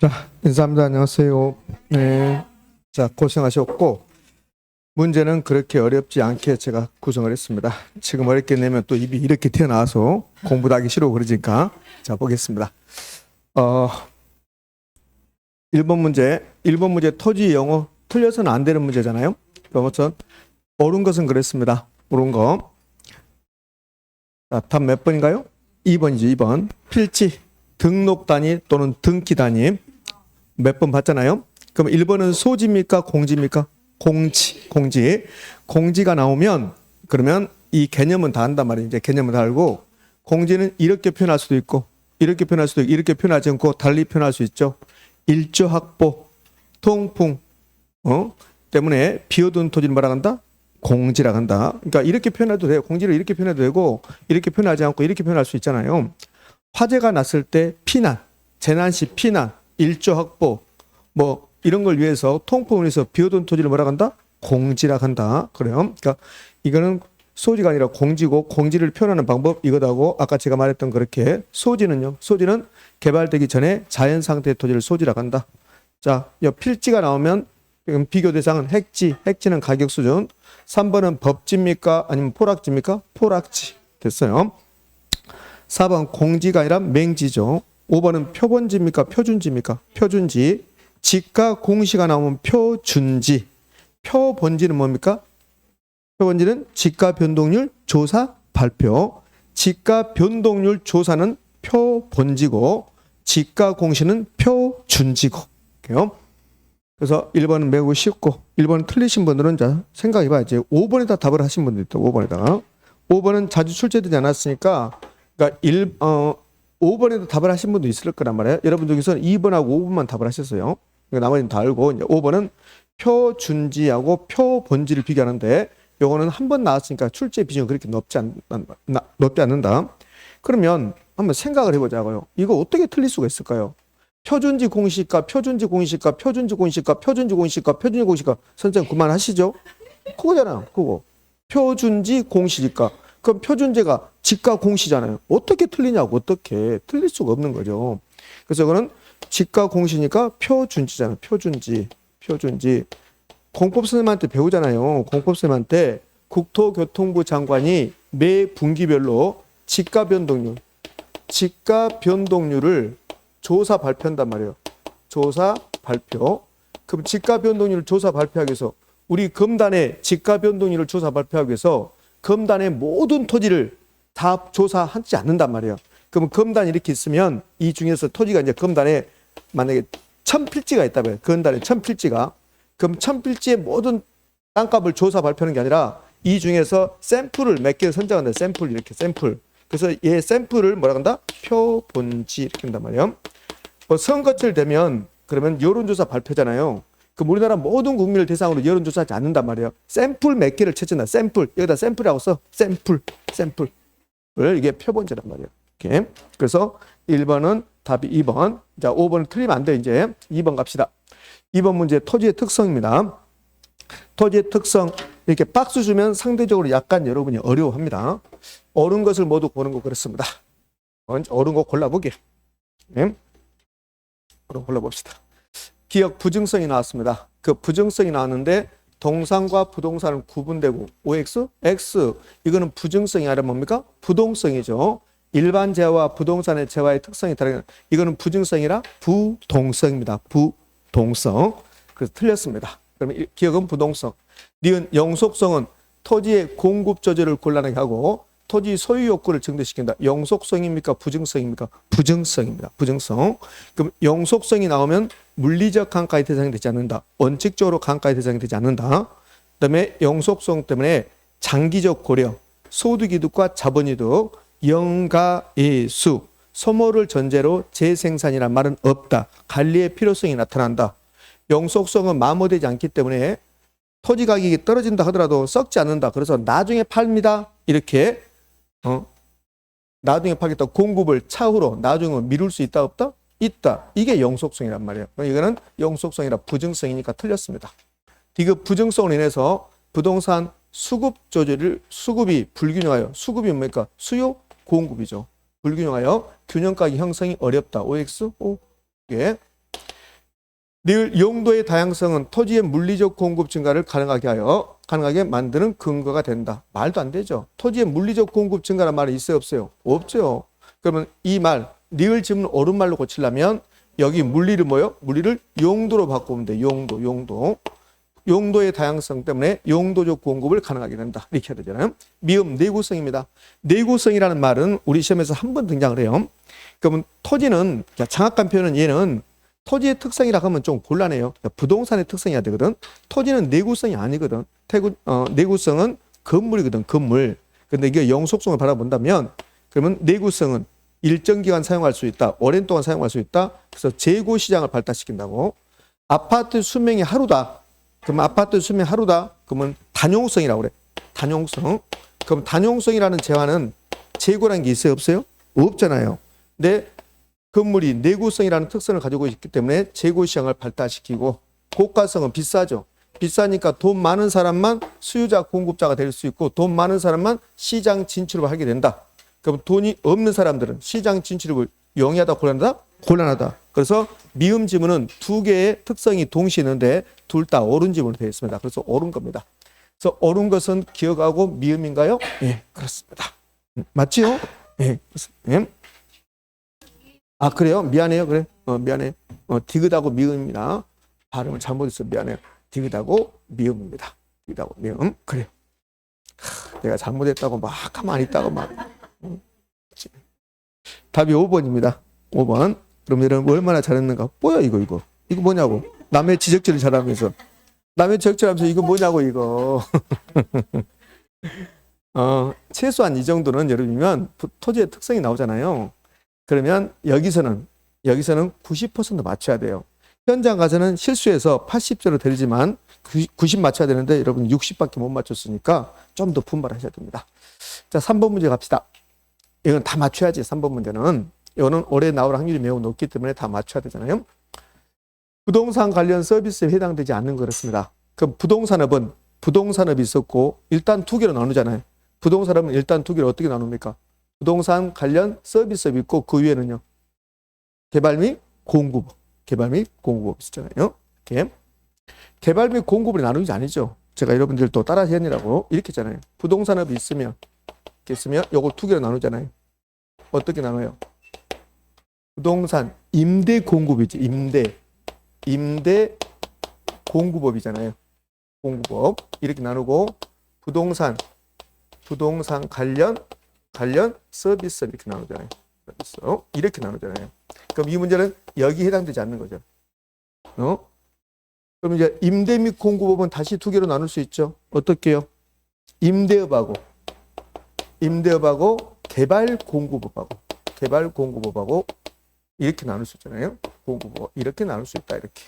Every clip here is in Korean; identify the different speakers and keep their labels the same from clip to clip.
Speaker 1: 자, 인사합니다. 안녕하세요. 네. 자, 고생하셨고, 문제는 그렇게 어렵지 않게 제가 구성을 했습니다. 지금 어렵게 내면 또 입이 이렇게 튀어나와서 공부도 하기 싫고 그러니까. 자, 보겠습니다. 1번 문제 토지 영어 틀려서는 안 되는 문제잖아요. 그러면 옳은 것은 그랬습니다. 옳은 거. 자, 답 몇 번인가요? 2번이죠, 2번. 필지, 등록 단위 또는 등기 단위. 몇 번 봤잖아요. 그럼 1번은 소지입니까? 공지입니까? 공지. 공지가 나오면 그러면 이 개념은 다 한단 말이에요. 이제 개념은 다 알고 공지는 이렇게 표현할 수도 있고 이렇게 표현할 수도 있고 이렇게 표현하지 않고 달리 표현할 수 있죠. 일조 확보, 통풍 때문에 비어둔 토지를 뭐라 한다? 공지라 한다. 그러니까 이렇게 표현해도 돼요. 공지를 이렇게 표현해도 되고 이렇게 표현하지 않고 이렇게 표현할 수 있잖아요. 화재가 났을 때 피난, 재난 시 피난, 일조 확보 뭐 이런 걸 위해서 통풍을 위해서 비어둔 토지를 뭐라 한다? 공지라 한다. 그래요. 그러니까 이거는 소지가 아니라 공지고 공지를 표현하는 방법 이거다고 아까 제가 말했던 그렇게 소지는 개발되기 전에 자연 상태의 토지를 소지라 한다. 자, 필지가 나오면 비교 대상은 핵지는 가격 수준. 3번은 법지입니까? 아니면 포락지입니까? 포락지. 됐어요. 4번 공지가 아니라 맹지죠. 5번은 표본지입니까? 표준지입니까? 표준지. 지가 공시가 나오면 표준지. 표본지는 뭡니까? 표본지는 지가 변동률 조사 발표. 지가 변동률 조사는 표본지고 지가 공시는 표준지고. 그래서 1번은 매우 쉽고 1번 틀리신 분들은 자 생각해봐야지. 5번에다 답을 하신 분들 있다. 5번에다가. 5번은 자주 출제되지 않았으니까 그러니까 5번에도 답을 하신 분도 있을 거란 말이에요. 여러분 중에서는 2번하고 5번만 답을 하셨어요. 그러니까 나머지는 다 알고 이제 5번은 표준지하고 표본지를 비교하는데 요거는 한 번 나왔으니까 출제 비중이 그렇게 높지 않는다. 그러면 한번 생각을 해보자고요. 이거 어떻게 틀릴 수가 있을까요? 표준지 공시가 선생님 그만하시죠. 그거잖아요. 그거 표준지 공시지가. 그럼 표준지가 지가 공시잖아요. 어떻게 틀리냐고. 어떻게 틀릴 수가 없는 거죠. 그래서 이거는 지가 공시니까 표준지잖아요. 표준지. 공법 선생님한테 배우잖아요. 공법 선생님한테 국토교통부 장관이 매 분기별로 지가 변동률을 조사 발표한단 말이에요. 조사 발표. 그럼 지가 변동률을 조사 발표하기 위해서 우리 검단의 지가 변동률을 조사 발표하기 위해서 검단의 모든 토지를 다 조사하지 않는단 말이에요. 그럼 검단이 이렇게 있으면 이 중에서 토지가 이제 검단에 만약에 1000필지가 있다면 검단에 1000필지가 그럼 1000필지의 모든 땅값을 조사 발표하는 게 아니라 이 중에서 샘플을 몇 개를 선정한다. 샘플. 그래서 얘 샘플을 뭐라 한다? 표본지 이렇게 한단 말이에요. 선거철 되면 그러면 여론조사 발표잖아요. 그럼 우리나라 모든 국민을 대상으로 여론조사하지 않는단 말이에요. 샘플 몇 개를 채취한다. 샘플. 여기다 샘플이라고 써. 샘플을 이게 표본지란 말이에요. 이렇게. 그래서 1번은 답이 2번. 자, 5번은 틀리면 안 돼. 이제 2번 갑시다. 2번 문제 토지의 특성입니다. 토지의 특성 이렇게 박스 주면 상대적으로 약간 여러분이 어려워합니다. 옳은 것을 모두 고른 거 그렇습니다. 옳은 거 골라보게. 네. 골라봅시다. 기억 부증성이 나왔습니다. 그 부증성이 나왔는데 동산과 부동산은 구분되고 OX, X 이거는 부증성이 아니라 뭡니까? 부동성이죠. 일반 재화와 부동산의 재화의 특성이 다르게 이거는 부증성이라 부동성입니다. 부동성. 그래서 틀렸습니다. 그러면 기억은 부동성. 니은 영속성은 토지의 공급 조절을 곤란하게 하고 토지 소유 욕구를 증대시킨다. 영속성입니까? 부증성입니까? 부증성입니다. 부증성. 그럼 영속성이 나오면 물리적 강가의 대상이 되지 않는다. 원칙적으로 강가의 대상이 되지 않는다. 그다음에 영속성 때문에 장기적 고려, 소득이득과 자본이득, 영가예수, 소모를 전제로 재생산이란 말은 없다. 관리의 필요성이 나타난다. 영속성은 마모되지 않기 때문에 토지 가격이 떨어진다 하더라도 썩지 않는다. 그래서 나중에 팝니다. 이렇게 나중에 파겠다. 공급을 차후로 나중에 미룰 수 있다 없다? 있다. 이게 영속성이란 말이에요. 이거는 영속성이라 부증성이니까 틀렸습니다. 디귿 부증성으로 인해서 부동산 수급이 불균형하여 수급이 뭡니까? 수요 공급이죠. 불균형하여 균형가격 형성이 어렵다. OX, O. 예. 늘 용도의 다양성은 토지의 물리적 공급 증가를 가능하게 만드는 근거가 된다. 말도 안 되죠. 토지의 물리적 공급 증가란 말이 있어요, 없어요? 없죠. 그러면 이 말, 니을 지문 옳은말로 고치려면 여기 물리를 뭐요? 물리를 용도로 바꾸면 돼. 용도. 용도의 다양성 때문에 용도적 공급을 가능하게 된다. 이렇게 해야 되잖아요. 미음 내구성입니다. 내구성이라는 말은 우리 시험에서 한 번 등장을 해요. 그러면 토지는, 정확한 표현은 얘는 토지의 특성이라 하면 좀 곤란해요. 부동산의 특성이어야 되거든. 토지는 내구성이 아니거든. 내구성은 건물이거든, 건물. 근데 이게 영속성을 바라본다면, 그러면 내구성은 일정 기간 사용할 수 있다. 오랜 동안 사용할 수 있다. 그래서 재고 시장을 발달시킨다고. 아파트 수명이 하루다. 그러면 아파트 수명이 하루다. 그러면 단용성이라고 그래. 단용성. 그럼 단용성이라는 재화는 재고라는 게 있어요, 없어요? 없잖아요. 근데 건물이 내구성이라는 특성을 가지고 있기 때문에 재고 시장을 발달시키고, 고가성은 비싸죠. 비싸니까 돈 많은 사람만 수요자, 공급자가 될 수 있고, 돈 많은 사람만 시장 진출을 하게 된다. 그럼 돈이 없는 사람들은 시장 진출을 용이하다, 곤란하다. 그래서 미음 지문은 두 개의 특성이 동시에 있는데 둘 다 옳은 지문으로 되어 있습니다. 그래서 옳은 겁니다. 그래서 옳은 것은 기억하고 미음인가요? 예, 그렇습니다. 맞지요? 예, 그렇습니다. 아, 그래요? 미안해요. 그래. 미안해. 디귿하고 미음이나 발음을 잘못했어. 미안해요. 디귿하고 미음입니다. 디귿하고 미음. 그래요. 내가 잘못했다고 막 가만히 있다고 막. 답이 5번입니다. 5번. 그럼 여러분 얼마나 잘했는가? 뭐야 이거. 이거 뭐냐고. 남의 지적질을 잘하면서. 남의 지적질하면서 이거 뭐냐고 이거. 최소한 이 정도는 여러분이면 토지의 특성이 나오잖아요. 그러면 여기서는 90% 맞춰야 돼요. 현장 가서는 실수해서 80점을 드리지만 90 맞춰야 되는데 여러분 60밖에 못 맞췄으니까 좀 더 분발하셔야 됩니다. 자, 3번 문제 갑시다. 이건 다 맞춰야지. 3번 문제는. 이거는 올해 나올 확률이 매우 높기 때문에 다 맞춰야 되잖아요. 부동산 관련 서비스에 해당되지 않는 거 그렇습니다. 그럼 부동산업이 있었고 일단 두 개로 나누잖아요. 부동산업은 일단 두 개로 어떻게 나눕니까? 부동산 관련 서비스업이 있고 그 위에는요. 개발 및 공급업 있었잖아요. 이렇게. 개발 및 공급을 나누는 게 아니죠. 제가 여러분들 또 따라 해야니라고 이렇게 했잖아요. 부동산업이 있으면 요거 두 개로 나누잖아요. 어떻게 나눠요? 부동산 임대 공급이지. 임대 공급업이잖아요. 공급업 이렇게 나누고 부동산 관련 서비스 이렇게 나누잖아요. 이렇게 나누잖아요. 그럼 이 문제는 여기 해당되지 않는 거죠. 그럼 이제 임대 및 공급업은 다시 두 개로 나눌 수 있죠. 어떻게요? 임대업하고 개발 공급업하고 이렇게 나눌 수 있잖아요. 공급업 이렇게 나눌 수 있다 이렇게.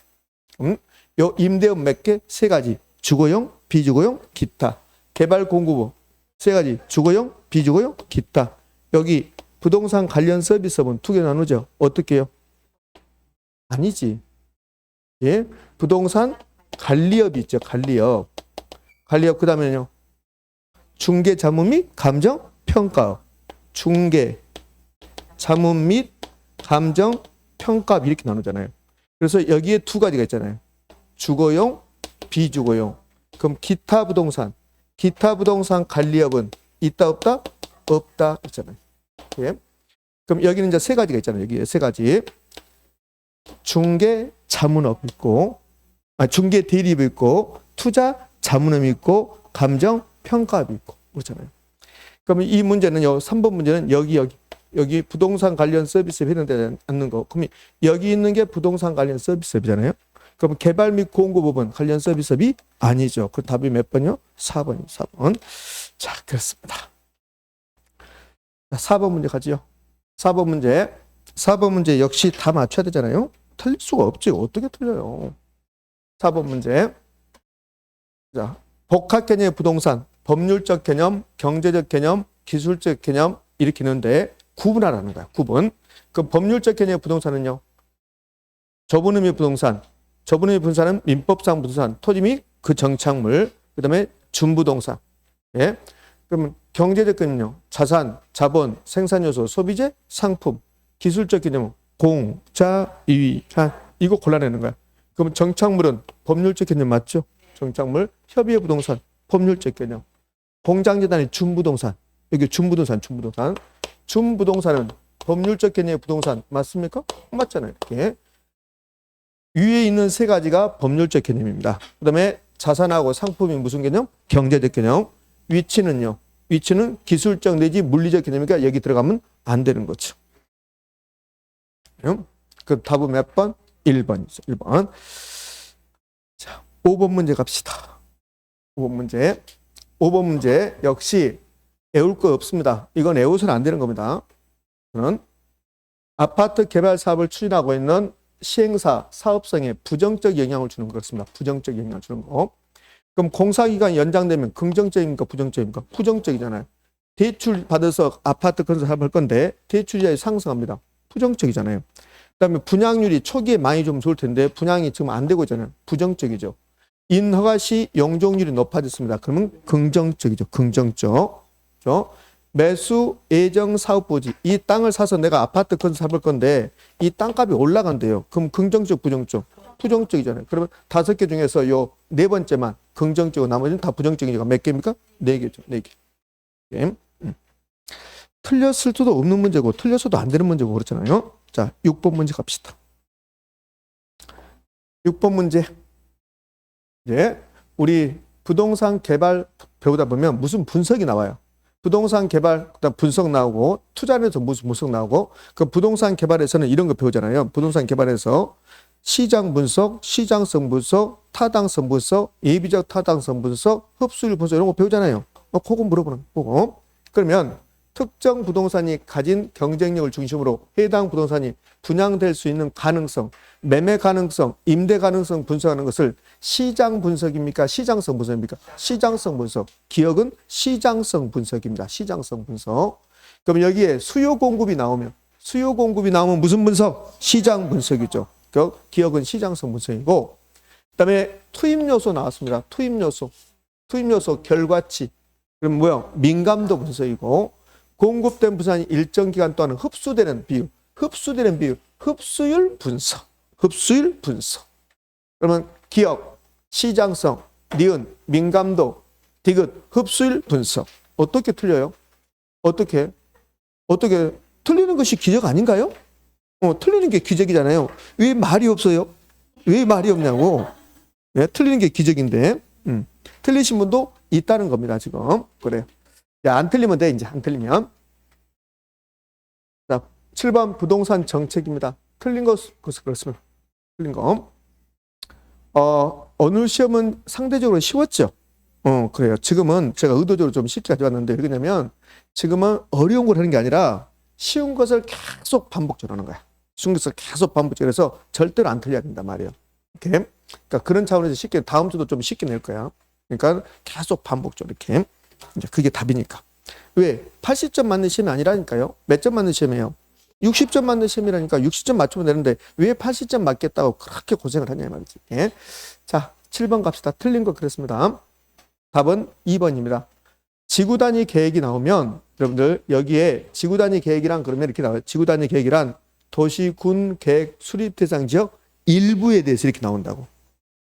Speaker 1: 요 임대업 몇 개? 세 가지. 주거용, 비주거용, 기타. 개발 공급업 세 가지. 주거용, 비주거용, 기타. 여기 부동산 관련 서비스업은 두 개 나누죠. 어떻게 해요? 아니지. 예, 부동산 관리업이 있죠. 관리업 그 다음에는요. 중개 자문 및 감정 평가업. 중개 자문 및 감정 평가업 이렇게 나누잖아요. 그래서 여기에 두 가지가 있잖아요. 주거용, 비주거용. 그럼 기타 부동산 관리업은 있다 없다? 없다 있잖아요. 예. 그럼 여기는 이제 세 가지가 있잖아요. 여기에 세 가지. 중개 자문업 있고, 중개 대리업 있고, 투자 자문업 있고, 감정 평가업 있고 그렇잖아요. 그러면 이 문제는 3번 문제는 여기 부동산 관련 서비스에 해당되지 않는 거. 그럼 여기 있는 게 부동산 관련 서비스업이잖아요. 그럼 개발 및 공급업은 관련 서비스업이 아니죠. 그 답이 몇 번이요? 4번이요. 4번. 자, 그렇습니다. 4번 문제 가지요. 4번 문제 역시 다 맞춰야 되잖아요. 틀릴 수가 없죠. 어떻게 틀려요? 4번 문제. 자, 복합 개념의 부동산, 법률적 개념, 경제적 개념, 기술적 개념 이렇게 있는데 구분하라는 거야. 구분. 그 법률적 개념의 부동산은요. 좁은 의미 부동산. 좁은 의미 부동산은 민법상 부동산, 토지 및 그 정착물, 그다음에 준부동산. 예. 그러면 경제적 개념은요. 자산, 자본, 생산요소, 소비재, 상품. 기술적 개념은 공, 자, 위, 한. 이거 골라내는 거야. 그럼 정착물은 법률적 개념 맞죠? 정착물, 협의의 부동산, 법률적 개념. 공장재단이 준부동산, 여기 준부동산. 준부동산은 법률적 개념의 부동산 맞습니까? 맞잖아요. 이렇게. 위에 있는 세 가지가 법률적 개념입니다. 그 다음에 자산하고 상품이 무슨 개념? 경제적 개념. 위치는요. 위치는 기술적 내지 물리적 개념이니까 여기 들어가면 안 되는 거죠. 그 답은 몇 번? 1번이죠. 1번. 자, 5번 문제 갑시다. 5번 문제. 5번 문제 역시 외울 거 없습니다. 이건 외우서는 안 되는 겁니다. 저는 아파트 개발 사업을 추진하고 있는 시행사 사업성에 부정적 영향을 주는 것 같습니다. 부정적 영향을 주는 거. 그럼 공사기간이 연장되면 긍정적입니까? 부정적입니까? 부정적이잖아요. 대출 받아서 아파트 건설할 건데 대출이자율이 상승합니다. 부정적이잖아요. 그다음에 분양률이 초기에 많이 좀 좋을 텐데 분양이 지금 안 되고 있잖아요. 부정적이죠. 인허가 시 용적률이 높아졌습니다. 그러면 긍정적이죠. 긍정적. 매수 예정 사업 부지. 이 땅을 사서 내가 아파트 건설할 건데 이 땅값이 올라간대요. 그럼 긍정적, 부정적? 부정적이잖아요. 그러면 5개 중에서 요 네 번째만 긍정적이고 나머지는 다 부정적이니까 몇 개입니까? 4개죠. 4개. 틀렸을 수도 없는 문제고 틀렸어도 안 되는 문제고 그렇잖아요. 자, 6번 문제 갑시다. 6번 문제. 이제 우리 부동산 개발 배우다 보면 무슨 분석이 나와요. 부동산 개발, 그다음 분석 나오고 투자에서 무슨 분석 나오고 그 부동산 개발에서는 이런 거 배우잖아요. 부동산 개발에서 시장 분석, 시장성 분석, 타당성 분석, 예비적 타당성 분석, 흡수율 분석 이런 거 배우잖아요. 그거 물어보는 거고. 그러면 특정 부동산이 가진 경쟁력을 중심으로 해당 부동산이 분양될 수 있는 가능성, 매매 가능성, 임대 가능성 분석하는 것을 시장 분석입니까? 시장성 분석입니까? 시장성 분석. 기억은 시장성 분석입니다. 시장성 분석. 그럼 여기에 수요 공급이 나오면 무슨 분석? 시장 분석이죠. 기억은 시장성 분석이고, 그다음에 투입 요소 나왔습니다. 투입 요소 결과치. 그럼 뭐야? 민감도 분석이고, 공급된 부산이 일정 기간 동안 흡수되는 비율, 흡수율 분석. 그러면 기억, 시장성, 니은, 민감도, 디귿, 흡수율 분석. 어떻게 틀려요? 어떻게 틀리는 것이 기적 아닌가요? 틀리는 게 기적이잖아요. 왜 말이 없어요? 왜 말이 없냐고. 네, 틀리는 게 기적인데. 틀리신 분도 있다는 겁니다, 지금. 그래요. 야, 안 틀리면 돼, 이제. 안 틀리면. 자, 7번 부동산 정책입니다. 틀린 것은 그렇습니다. 틀린 거. 어느 시험은 상대적으로 쉬웠죠? 그래요. 지금은 제가 의도적으로 좀 쉽게 가져왔는데, 왜 그러냐면, 지금은 어려운 걸 하는 게 아니라 쉬운 것을 계속 반복적으로 하는 거야. 쉬운 것을 계속 반복적으로 해서 절대로 안 틀려야 된단 말이에요. 이렇게. 그러니까 그런 차원에서 쉽게, 다음 주도 좀 쉽게 낼 거야. 그러니까 계속 반복적으로 이렇게. 이제 그게 답이니까. 왜? 80점 맞는 시험이 아니라니까요. 몇 점 맞는 시험이에요? 60점 맞는 시험이라니까 60점 맞추면 되는데 왜 80점 맞겠다고 그렇게 고생을 하냐 이 말이지. 예. 자, 7번 갑시다. 틀린 거 그랬습니다. 답은 2번입니다. 지구 단위 계획이 나오면 여러분들 여기에 지구 단위 계획이란 그러면 이렇게 나와요. 지구 단위 계획이란 도시, 군, 계획, 수립 대상 지역 일부에 대해서 이렇게 나온다고.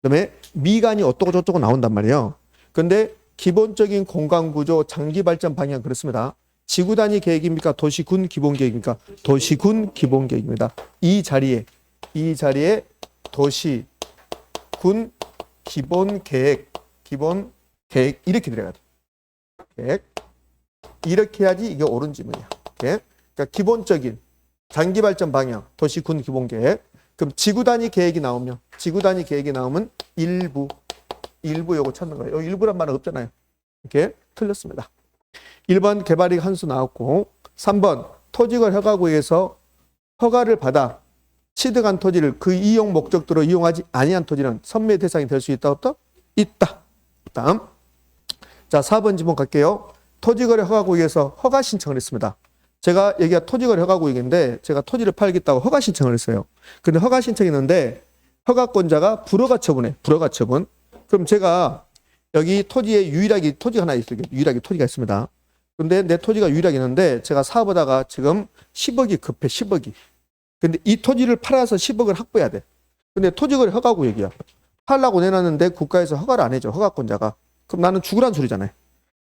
Speaker 1: 그다음에 미간이 어떠고 저쩌고 나온단 말이에요. 근데 기본적인 공간 구조, 장기 발전 방향 그렇습니다. 지구 단위 계획입니까? 도시, 군, 기본 계획입니까? 도시, 군, 기본 계획입니다. 이 자리에 도시, 군, 기본 계획 이렇게 들어가야 돼. 계획. 이렇게 해야지 이게 옳은 지문이야. 그러니까 기본적인 장기 발전 방향, 도시, 군, 기본 계획. 그럼 지구 단위 계획이 나오면 일부 요거 찾는 거예요. 여기 일부란 말은 없잖아요. 이렇게 틀렸습니다. 1번 개발이익 한 수 나왔고 3번 토지걸 허가구에서 허가를 받아 취득한 토지를 그 이용 목적도로 이용하지 아니한 토지는 선매 대상이 될 수 있다 없다? 있다. 다음. 자, 4번 지문 갈게요. 토지거래 허가구에서 허가 신청을 했습니다. 제가 여기가 토지거래 허가구역인데 제가 토지를 팔겠다고 허가 신청을 했어요. 근데 허가 신청했는데 허가권자가 불허가 처분해. 불허가 처분. 그럼 제가 여기 토지에 유일하게 토지가 하나 있어요. 유일하게 토지가 있습니다. 근데 내 토지가 유일하게 있는데 제가 사업하다가 지금 10억이 급해. 10억이. 근데 이 토지를 팔아서 10억을 확보해야 돼. 근데 토지거래 허가구역이야. 하려고 내놨는데 국가에서 허가를 안 해줘. 허가권자가. 그럼 나는 죽으란 소리잖아요.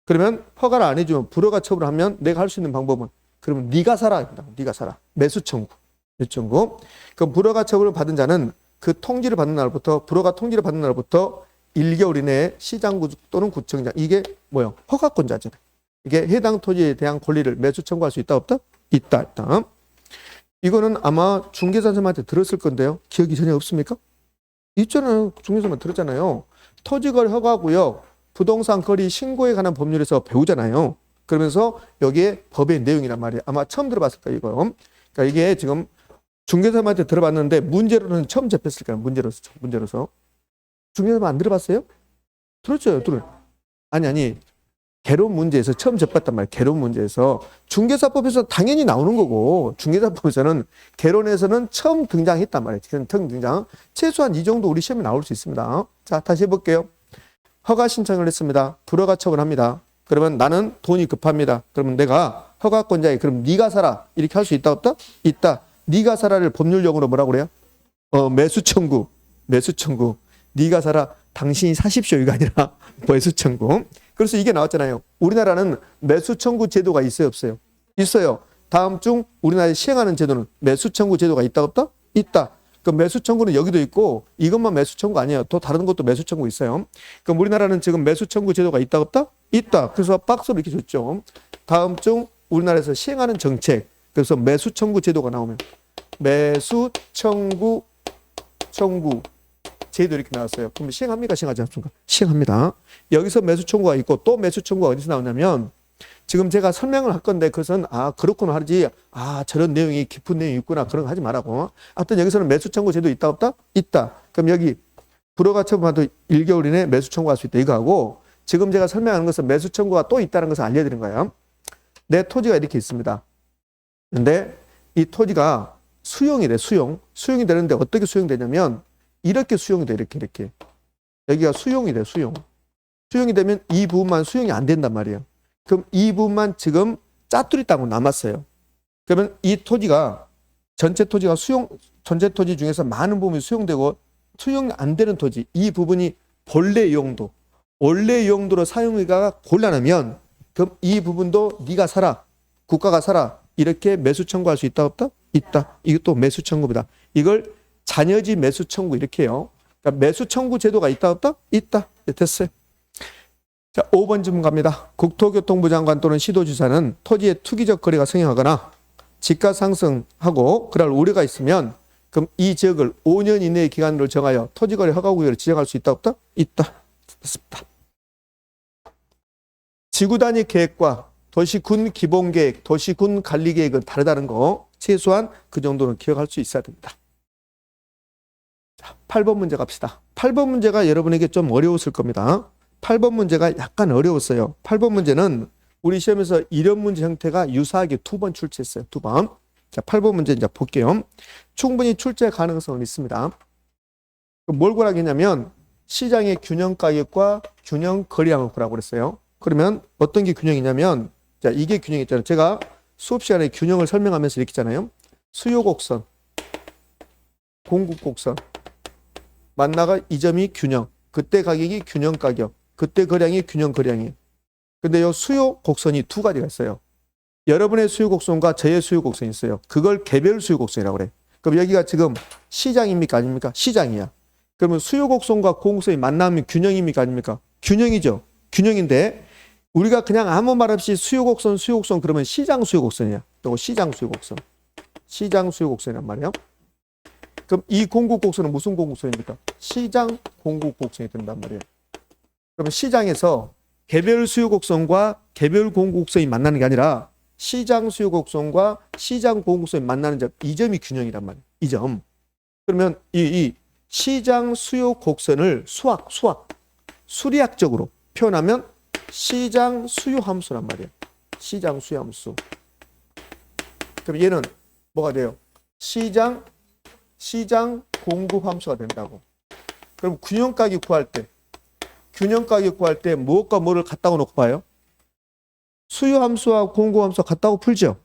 Speaker 1: 그러면 허가를 안 해주면 불허가 처분을 하면 내가 할 수 있는 방법은 그러면 네가 사라. 네가 사라. 매수 청구. 매수 청구. 그럼 불허가 처분을 받은 자는 그 통지를 받는 날부터 불허가 통지를 받는 날부터 1개월 이내에 시장구 또는 구청장 이게 뭐요? 허가권자잖아요. 이게 해당 토지에 대한 권리를 매수 청구할 수 있다 없다? 있다. 있다. 이거는 아마 중개사 선생님한테 들었을 건데요. 기억이 전혀 없습니까? 있잖아요. 중개사만 들었잖아요. 토지거래 허가구역 부동산 거래 신고에 관한 법률에서 배우잖아요. 그러면서 여기에 법의 내용이란 말이에요. 아마 처음 들어봤을 거예요. 이거. 그러니까 이게 지금 중개사한테 들어봤는데 문제로는 처음 접했을 거예요. 문제로서. 중개사만 안 들어봤어요? 들었죠. 아니. 개론 문제에서 처음 접봤단 말이에요. 개론 문제에서. 중개사법에서 당연히 나오는 거고 중개사법에서는 개론에서는 처음 등장했단 말이에요. 처음 등장. 최소한 이 정도 우리 시험에 나올 수 있습니다. 자, 다시 해볼게요. 허가 신청을 했습니다. 불허가 처분합니다. 그러면 나는 돈이 급합니다. 그러면 내가 허가권자에 그럼 네가 사라 이렇게 할 수 있다 없다? 있다. 네가 사라를 법률용어로 뭐라고 그래요? 매수 청구. 네가 사라. 당신이 사십시오 이거 아니라 매수 청구. 그래서 이게 나왔잖아요. 우리나라는 매수 청구 제도가 있어요 없어요? 있어요. 다음 중 우리나라에 시행하는 제도는 매수 청구 제도가 있다 없다? 있다. 그 매수 청구는 여기도 있고 이것만 매수 청구 아니에요. 또 다른 것도 매수 청구 있어요. 그럼 우리나라는 지금 매수 청구 제도가 있다 없다? 있다. 그래서 박스로 이렇게 줬죠. 다음 중 우리나라에서 시행하는 정책. 그래서 매수 청구 제도가 나오면 매수 청구 제도 이렇게 나왔어요. 그럼 시행합니까? 시행하지 않습니까? 시행합니다. 여기서 매수 청구가 있고 또 매수 청구가 어디서 나오냐면 지금 제가 설명을 할 건데 그것은 그렇구나 하지 저런 내용이 깊은 내용이 있구나 그런 거 하지 말라고. 하여튼 여기서는 매수 청구 제도 있다 없다? 있다. 그럼 여기 불허가 처분하도 1개월 이내에 매수 청구할 수 있다 이거 하고 지금 제가 설명하는 것은 매수 청구가 또 있다는 것을 알려드린 거예요. 내 토지가 이렇게 있습니다. 근데 이 토지가 수용이 돼. 수용이 되는데 어떻게 수용되냐면 이렇게 수용이 돼. 이렇게. 여기가 수용이 돼. 수용이 되면 이 부분만 수용이 안 된단 말이에요. 그럼 이 부분만 지금 짜투리 땅으로 남았어요. 그러면 이 토지가 전체 토지 중에서 많은 부분이 수용되고 수용이 안 되는 토지 이 부분이 원래 용도로 사용의가 곤란하면 그럼 이 부분도 네가 사라. 국가가 사라. 이렇게 매수 청구할 수 있다 없다? 있다. 이것도 매수 청구입니다. 이걸 잔여지 매수 청구 이렇게 해요. 그러니까 매수 청구 제도가 있다 없다? 있다. 네, 됐어요. 자, 5번 질문 갑니다. 국토교통부 장관 또는 시도지사는 토지의 투기적 거래가 성행하거나 지가 상승하고 그럴 우려가 있으면 그럼 이 지역을 5년 이내의 기간으로 정하여 토지거래 허가구역으로 지정할 수 있다 없다? 있다. 됐습니다. 지구 단위 계획과 도시군 기본계획, 도시군 관리계획은 다르다는 거 최소한 그 정도는 기억할 수 있어야 됩니다. 자, 8번 문제 갑시다. 8번 문제가 여러분에게 좀 어려웠을 겁니다. 8번 문제가 약간 어려웠어요. 8번 문제는 우리 시험에서 이런 문제 형태가 유사하게 2번 출제했어요. 2번. 자, 8번 문제 이제 볼게요. 충분히 출제 가능성은 있습니다. 뭘 구하겠냐면 시장의 균형 가격과 균형 거래량을 구하라고 그랬어요. 그러면 어떤 게 균형이냐면 자, 이게 균형이 있잖아요. 제가 수업 시간에 균형을 설명하면서 이렇게 했잖아요. 수요 곡선, 공급 곡선 만나가 이 점이 균형. 그때 가격이 균형 가격. 그때 거량이 균형 거량이에요. 근데 이 수요 곡선이 두 가지가 있어요. 여러분의 수요 곡선과 저의 수요 곡선이 있어요. 그걸 개별 수요 곡선이라고 그래. 그럼 여기가 지금 시장입니까? 아닙니까? 시장이야. 그러면 수요 곡선과 공급선이 만나면 균형입니까? 아닙니까? 균형이죠. 균형인데 우리가 그냥 아무 말 없이 수요 곡선 그러면 시장 수요 곡선이야. 또 시장 수요 곡선. 시장 수요 곡선이란 말이야. 그럼 이 공급 곡선은 무슨 공급선입니까? 시장 공급 곡선이 된단 말이에요. 그러면 시장에서 개별 수요 곡선과 개별 공급 곡선이 만나는 게 아니라 시장 수요 곡선과 시장 공급 곡선이 만나는 점, 이 점이 균형이란 말이에요. 이 점. 그러면 이 시장 수요 곡선을 수리학적으로 표현하면 시장 수요 함수란 말이에요. 시장 수요 함수. 그럼 얘는 뭐가 돼요? 시장 공급 함수가 된다고. 그럼 균형 가격 구할 때 무엇과 뭐를 갖다가 놓고 봐요? 수요 함수와 공급 함수가 같다고 풀죠.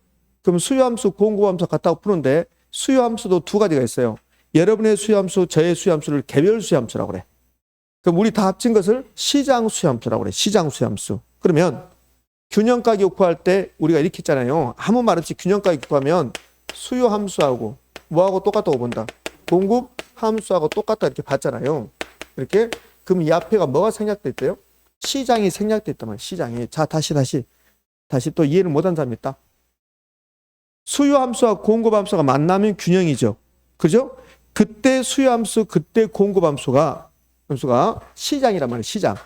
Speaker 1: 그럼 수요 함수, 공급 함수가 같다고 푸는데 수요 함수도 두 가지가 있어요. 여러분의 수요함수, 저의 수요함수를 개별 수요함수라고 그래. 그럼 우리 다 합친 것을 시장 수요함수라고 그래. 시장 수요함수. 그러면 균형 가격 구할 때 우리가 이렇게 했잖아요. 아무 말 없이 균형 가격 구하면 수요 함수하고 뭐하고 똑같다고 본다. 공급 함수하고 똑같다 이렇게 봤잖아요. 이렇게. 그럼 이 앞에가 뭐가 생략됐대요? 시장이 생략됐단 말이에요. 시장이. 자, 다시 또 이해를 못한 사람이 있다. 수요 함수와 공급 함수가 만나면 균형이죠. 그죠? 그때 수요 함수, 그때 공급 함수가 시장이란 말이에요. 시장.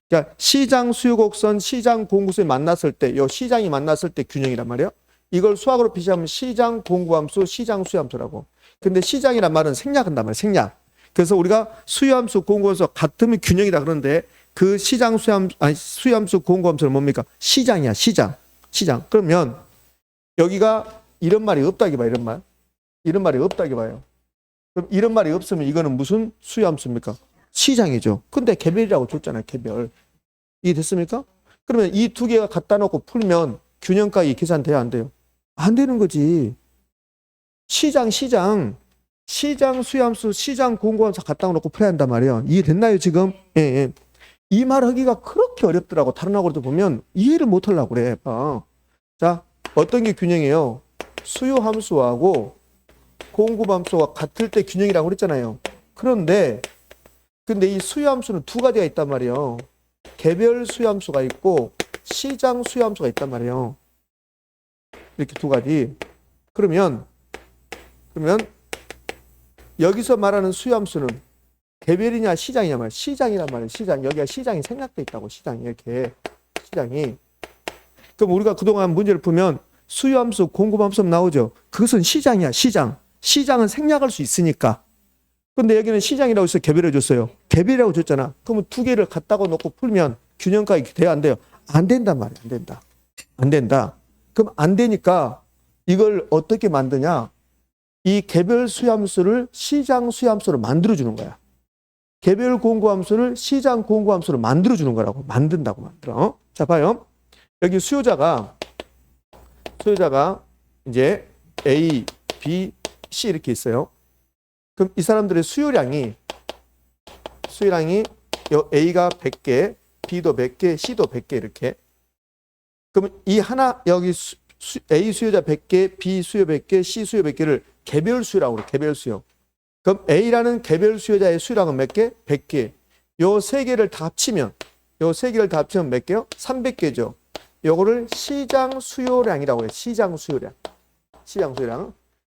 Speaker 1: 그러니까 시장 수요 곡선, 시장 공급선이 만났을 때, 요 시장이 만났을 때 균형이란 말이에요. 이걸 수학으로 표시하면 시장 공급 함수, 시장 수요 함수라고. 근데 시장이란 말은 생략한단 말이에요. 생략. 그래서 우리가 수요 함수, 공급 함수 같으면 균형이다 그러는데 그 시장 수요 함수, 수요 함수, 공급 함수는 뭡니까? 시장이야. 시장. 그러면 여기가 이런 말이 없다기 봐요. 이런 말이 없다기 봐요. 그럼 이런 말이 없으면 이거는 무슨 수요 함수입니까? 시장이죠. 근데 개별이라고 줬잖아요. 개별. 이해됐습니까? 그러면 이 두 개가 갖다 놓고 풀면 균형가액이 계산돼야 안 돼요? 안 되는 거지. 시장 수요함수, 시장 공급함수 갖다 놓고 풀어야 한단 말이에요. 이해됐나요 지금? 예. 이 말 하기가 그렇게 어렵더라고. 다른 학원도 보면 이해를 못 하려고 그래. 자, 어떤 게 균형이에요? 수요함수하고 공급함수가 같을 때 균형이라고 그랬잖아요. 근데 이 수요함수는 두 가지가 있단 말이에요. 개별 수요함수가 있고 시장 수요함수가 있단 말이에요. 이렇게 두 가지. 그러면 여기서 말하는 수요함수는 개별이냐 시장이냐 말이에요. 시장이란 말이에요. 시장. 여기가 시장이 생략돼 있다고. 시장이 이렇게. 시장이. 그럼 우리가 그동안 문제를 풀면 수요함수, 공급함수 나오죠. 그것은 시장이야. 시장은 생략할 수 있으니까. 근데 여기는 시장이라고 해서 개별해 줬어요. 개별이라고 줬잖아. 그러면 두 개를 갖다가 놓고 풀면 균형가액이 돼야 안 돼요? 안 된단 말이야. 안 된다. 그럼 안 되니까 이걸 어떻게 만드냐? 이 개별 수요함수를 시장 수요함수로 만들어 주는 거야. 개별 공급함수를 시장 공급함수로 만들어 주는 거라고. 만든다고. 자, 봐요. 여기 수요자가 이제 A, B, C 이렇게 있어요. 그럼 이 사람들의 수요량이 A가 100개, B도 100개, C도 100개 이렇게. 그럼 이 하나 여기 A 수요자 100개, B 수요 100개, C 수요 100개를 개별 수요라고 그래. 개별 수요. 그럼 A라는 개별 수요자의 수요량은 몇 개? 100개. 요 세 개를 다 합치면 몇 개요? 300개죠. 요거를 시장 수요량이라고 해요. 시장 수요량.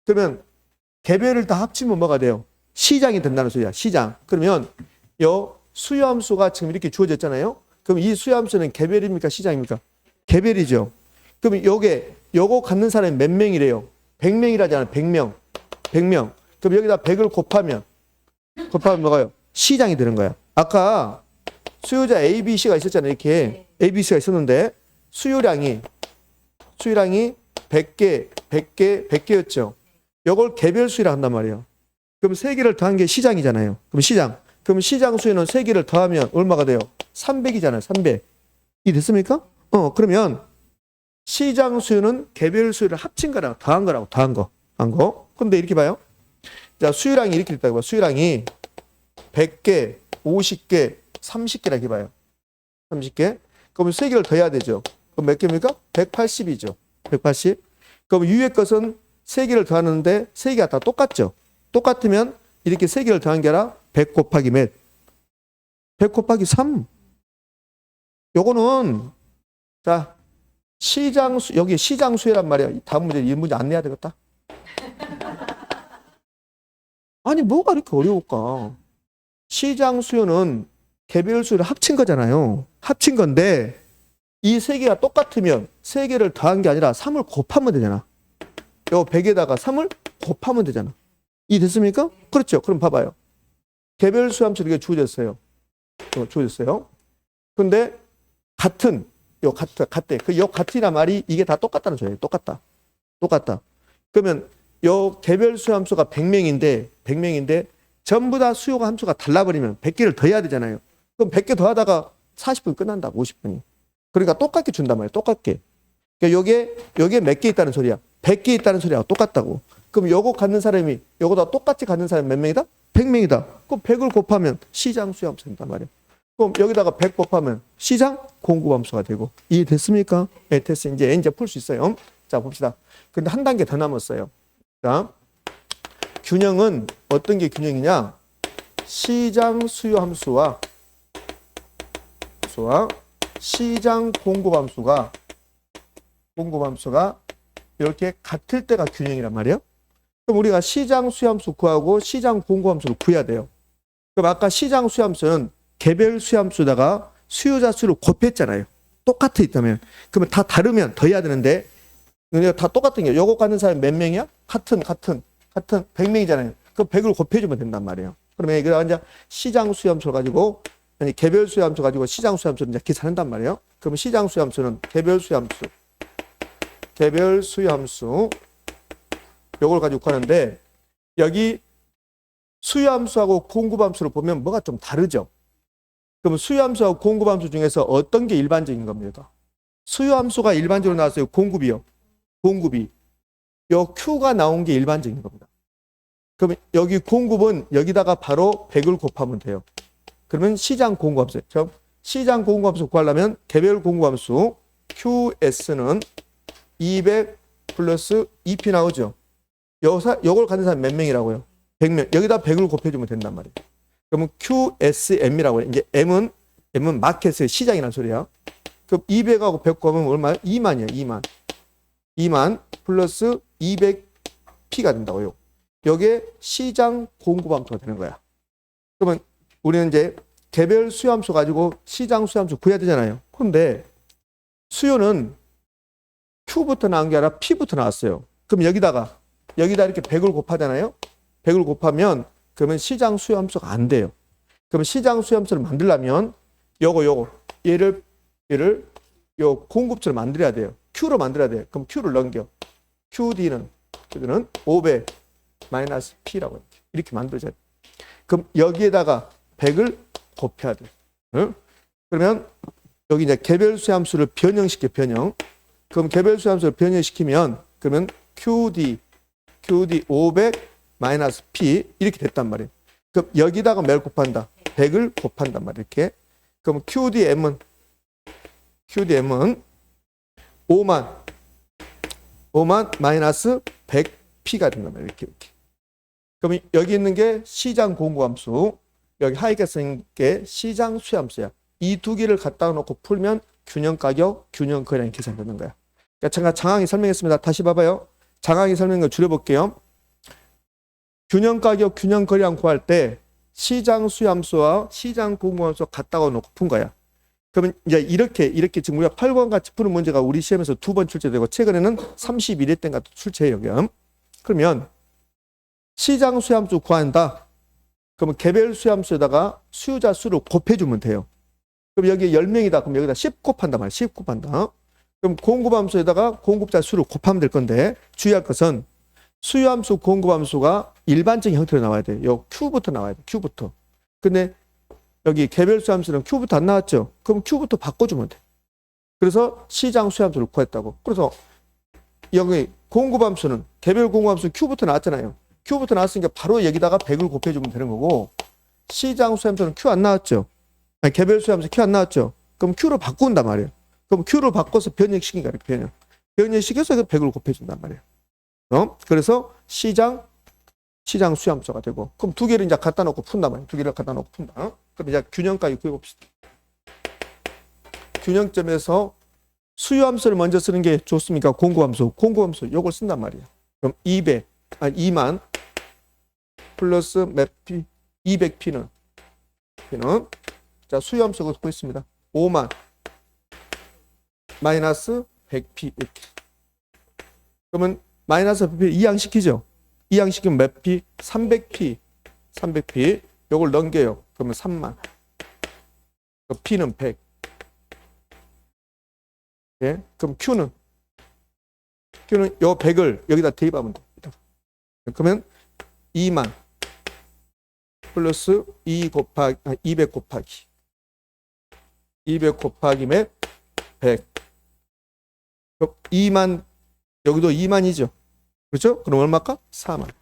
Speaker 1: 그러면 개별을 다 합치면 뭐가 돼요? 시장이 된다는 소리야. 시장. 그러면 요 수요함수가 지금 이렇게 주어졌잖아요. 그럼 이 수요함수는 개별입니까? 시장입니까? 개별이죠. 그럼 요거 갖는 사람이 몇 명이래요? 100명이라잖아요. 100명. 그럼 여기다 100을 곱하면 뭐가요? 시장이 되는 거야. 아까 수요자 A, B, C가 있었잖아요. 이렇게 A, B, C가 있었는데 수요량이 100개였죠. 이걸 개별 수요라 한단 말이에요. 그럼 세 개를 더한 게 시장이잖아요. 그럼 시장 수요는 세 개를 더하면 얼마가 돼요? 300이잖아요. 300. 이 됐습니까? 그러면 시장 수요는 개별 수요를 합친 거랑 더한 거. 근데 이렇게 봐요. 자, 수요량이 이렇게 됐다고 봐요. 수요량이 100개, 50개, 30개라 이렇게 봐요. 30개. 그럼 세 개를 더해야 되죠. 그럼 몇 개입니까? 180이죠. 180. 그럼 위의 것은 세 개를 더하는데 세 개가 다 똑같죠. 똑같으면 이렇게 세 개를 더한 게 아니라 100 곱하기 몇? 100 곱하기 3. 요거는 자, 여기 시장 수요란 말이야. 다음 문제 이 문제 안 내야 되겠다. 아니 뭐가 이렇게 어려울까? 시장 수요는 개별 수요를 합친 거잖아요. 합친 건데 이 세 개가 똑같으면 세 개를 더한 게 아니라 3을 곱하면 되잖아. 요 100에다가 3을 곱하면 되잖아. 이 됐습니까? 그렇죠. 그럼 봐봐요. 개별 수요함수 이렇게 주어졌어요. 근데 같대. 요 같이란 말이 이게 다 똑같다는 소리예요. 똑같다. 그러면 요 개별 수요함수가 100명인데 전부 다 수요가 함수가 달라버리면 100개를 더해야 되잖아요. 그럼 100개 더하다가 40분 끝난다. 50분이. 그러니까 똑같게 준단 말이에요. 똑같게. 그러니까 요게 몇 개 있다는 소리야? 100개 있다는 소리하고 똑같다고. 그럼 요거 갖는 사람이 요거다 똑같이 갖는 사람이 몇 명이다? 100명이다. 그럼 100을 곱하면 시장 수요함수 된단 말이에요. 그럼 여기다가 100 곱하면 시장 공급함수가 되고. 이해됐습니까? 네, 됐어요. 이제 풀 수 있어요. 자, 봅시다. 근데 한 단계 더 남았어요. 자, 균형은 어떤 게 균형이냐? 시장 수요함수와 시장 공급함수가 이렇게 같을 때가 균형이란 말이에요. 그럼 우리가 시장 수요함수 구하고 시장 공급함수를 구해야 돼요. 그럼 아까 시장 수요함수는 개별 수요함수다가 수요자 수를 곱했잖아요. 똑같아 있다면. 그러면 다 다르면 더해야 되는데 다 똑같은 게 요거 갖는 사람이 몇 명이야? 같은 100명이잖아요. 그럼 100을 곱해주면 된단 말이에요. 그러면 이거 이제 시장 수요함수를 가지고 아니 개별 수요함수 가지고 시장 수요함수를 이제 계산한단 말이에요. 그러면 시장 수요함수는 개별 수요함수 요걸 가지고 구하는데 여기 수요함수하고 공급함수를 보면 뭐가 좀 다르죠. 그럼 수요함수하고 공급함수 중에서 어떤 게 일반적인 겁니까? 수요함수가 일반적으로 나왔어요. 공급이 요 Q가 나온 게 일반적인 겁니다. 그러면 여기 공급은 여기다가 바로 100을 곱하면 돼요. 그러면 시장 공급함수. 시장 공급함수 구하려면 개별 공급함수 QS는 200 플러스 2P 나오죠. 요걸 갖는 사람 몇 명이라고요? 100명. 여기다 100을 곱해주면 된단 말이에요. 그러면 QSM이라고 해요. 이제 M은 마켓의 시장이라는 소리야. 그럼 200하고 100 곱하면 얼마예요? 2만이에요. 2만 플러스 200P가 된다고요. 여기에 시장 공급함수가 되는 거야. 그러면 우리는 이제 개별 수요함수 가지고 시장 수요함수 구해야 되잖아요. 그런데 수요는 Q부터 나온 게 아니라 P부터 나왔어요. 그럼 여기다 이렇게 100을 곱하잖아요. 100을 곱하면 그러면 시장 수요함수가 안 돼요. 그러면 시장 수요함수를 만들려면 얘를 요 공급처를 만들어야 돼요. Q로 만들어야 돼요. 그럼 Q를 넘겨. QD는 500 마이너스 P라고 이렇게 만들어져야 돼. 그럼 여기에다가 100을 곱해야 돼. 응? 그러면 여기 이제 개별 수요함수를 변형시켜. 그럼 개별 수요함수를 변형시키면 그러면 QD 500 마이너스 P 이렇게 됐단 말이에요. 그럼 여기다가 몇 곱한다? 100을 곱한단 말이에요. 이렇게. 그럼 QDM은 5만 마이너스 100P가 된단 말이에요. 이렇게. 그럼 여기 있는 게 시장 공급함수, 여기 하이게 쓴 게 시장 수요함수야. 이 두 개를 갖다 놓고 풀면 균형 가격, 균형 거래량이 계산되는 거야. 그러니까 제가 장항이 설명했습니다. 다시 봐봐요. 장항이 설명을 줄여볼게요. 균형 가격, 균형 거래량 구할 때 시장 수요함수와 시장 공급함수 갖다가 놓고 푼 거야. 그러면 이제 이렇게 지금 우리가 8번 같이 푸는 문제가 우리 시험에서 2번 출제되고 최근에는 31회 때인가 출제해요. 그러면 시장 수요함수 구한다. 그러면 개별 수요함수에다가 수요자 수를 곱해주면 돼요. 그럼 여기 10명이다. 그럼 여기다 10 곱한단 말이야. 10 곱한다. 그럼 공급함수에다가 공급자 수를 곱하면 될 건데 주의할 것은 수요함수, 공급함수가 일반적인 형태로 나와야 돼요. 요 Q부터 나와야 돼요. Q부터. 근데 여기 개별 수요함수는 Q부터 안 나왔죠. 그럼 Q부터 바꿔주면 돼. 그래서 시장 수요함수를 구했다고. 그래서 여기 공급함수는 개별 공급함수 Q부터 나왔잖아요. Q부터 나왔으니까 바로 여기다가 100을 곱해주면 되는 거고 시장 수요함수는 Q 안 나왔죠. 아니, 개별 수요함수 Q 안 나왔죠. 그럼 Q로 바꾼단 말이에요. 그럼 Q로 바꿔서 변형시키니까 이렇게 변형시켜서 100을 곱해준단 말이에요. 그래서 시장 수요함수가 되고 그럼 두 개를 이제 갖다 놓고 푼단 말이에요. 두 개를 갖다 놓고 푼다. 그럼 이제 균형까지 구해봅시다. 균형점에서 수요함수를 먼저 쓰는 게 좋습니까? 공급함수 요걸 쓴단 말이에요. 그럼 2만 플러스 몇 P? 200P는 자 수요함수가 구했습니다. 5만 마이너스 100P 이렇게. 그러면 마이너스 100P 이항시키죠. 이항시키면 몇 P? 300P 요걸 넘겨요. 그러면 3만. P는 100. 예? 그럼 Q는 요 100을 여기다 대입하면 됩니다. 그러면 2만 플러스 200 곱하기 200 몇 100. 2만 여기도 2만이죠. 그렇죠? 그럼 얼마일까? 4만.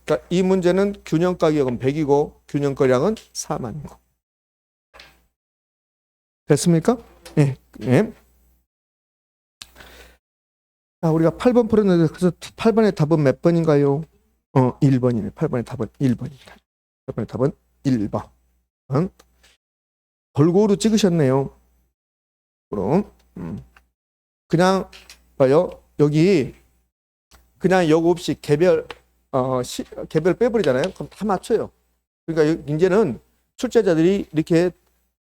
Speaker 1: 그러니까 이 문제는 균형 가격은 100이고 균형 거량은 4만이고. 됐습니까? 예. 예. 자, 우리가 8번 풀었는데 그래서 8번의 답은 몇 번인가요? 1번이네. 8번의 답은 1번입니다. 8번의 답은 1번. 골고루 찍으셨네요. 그럼 그냥 봐요. 여기 그냥 요거 없이 개별 개별 빼버리잖아요. 그럼 다 맞춰요. 그러니까 이제는 출제자들이 이렇게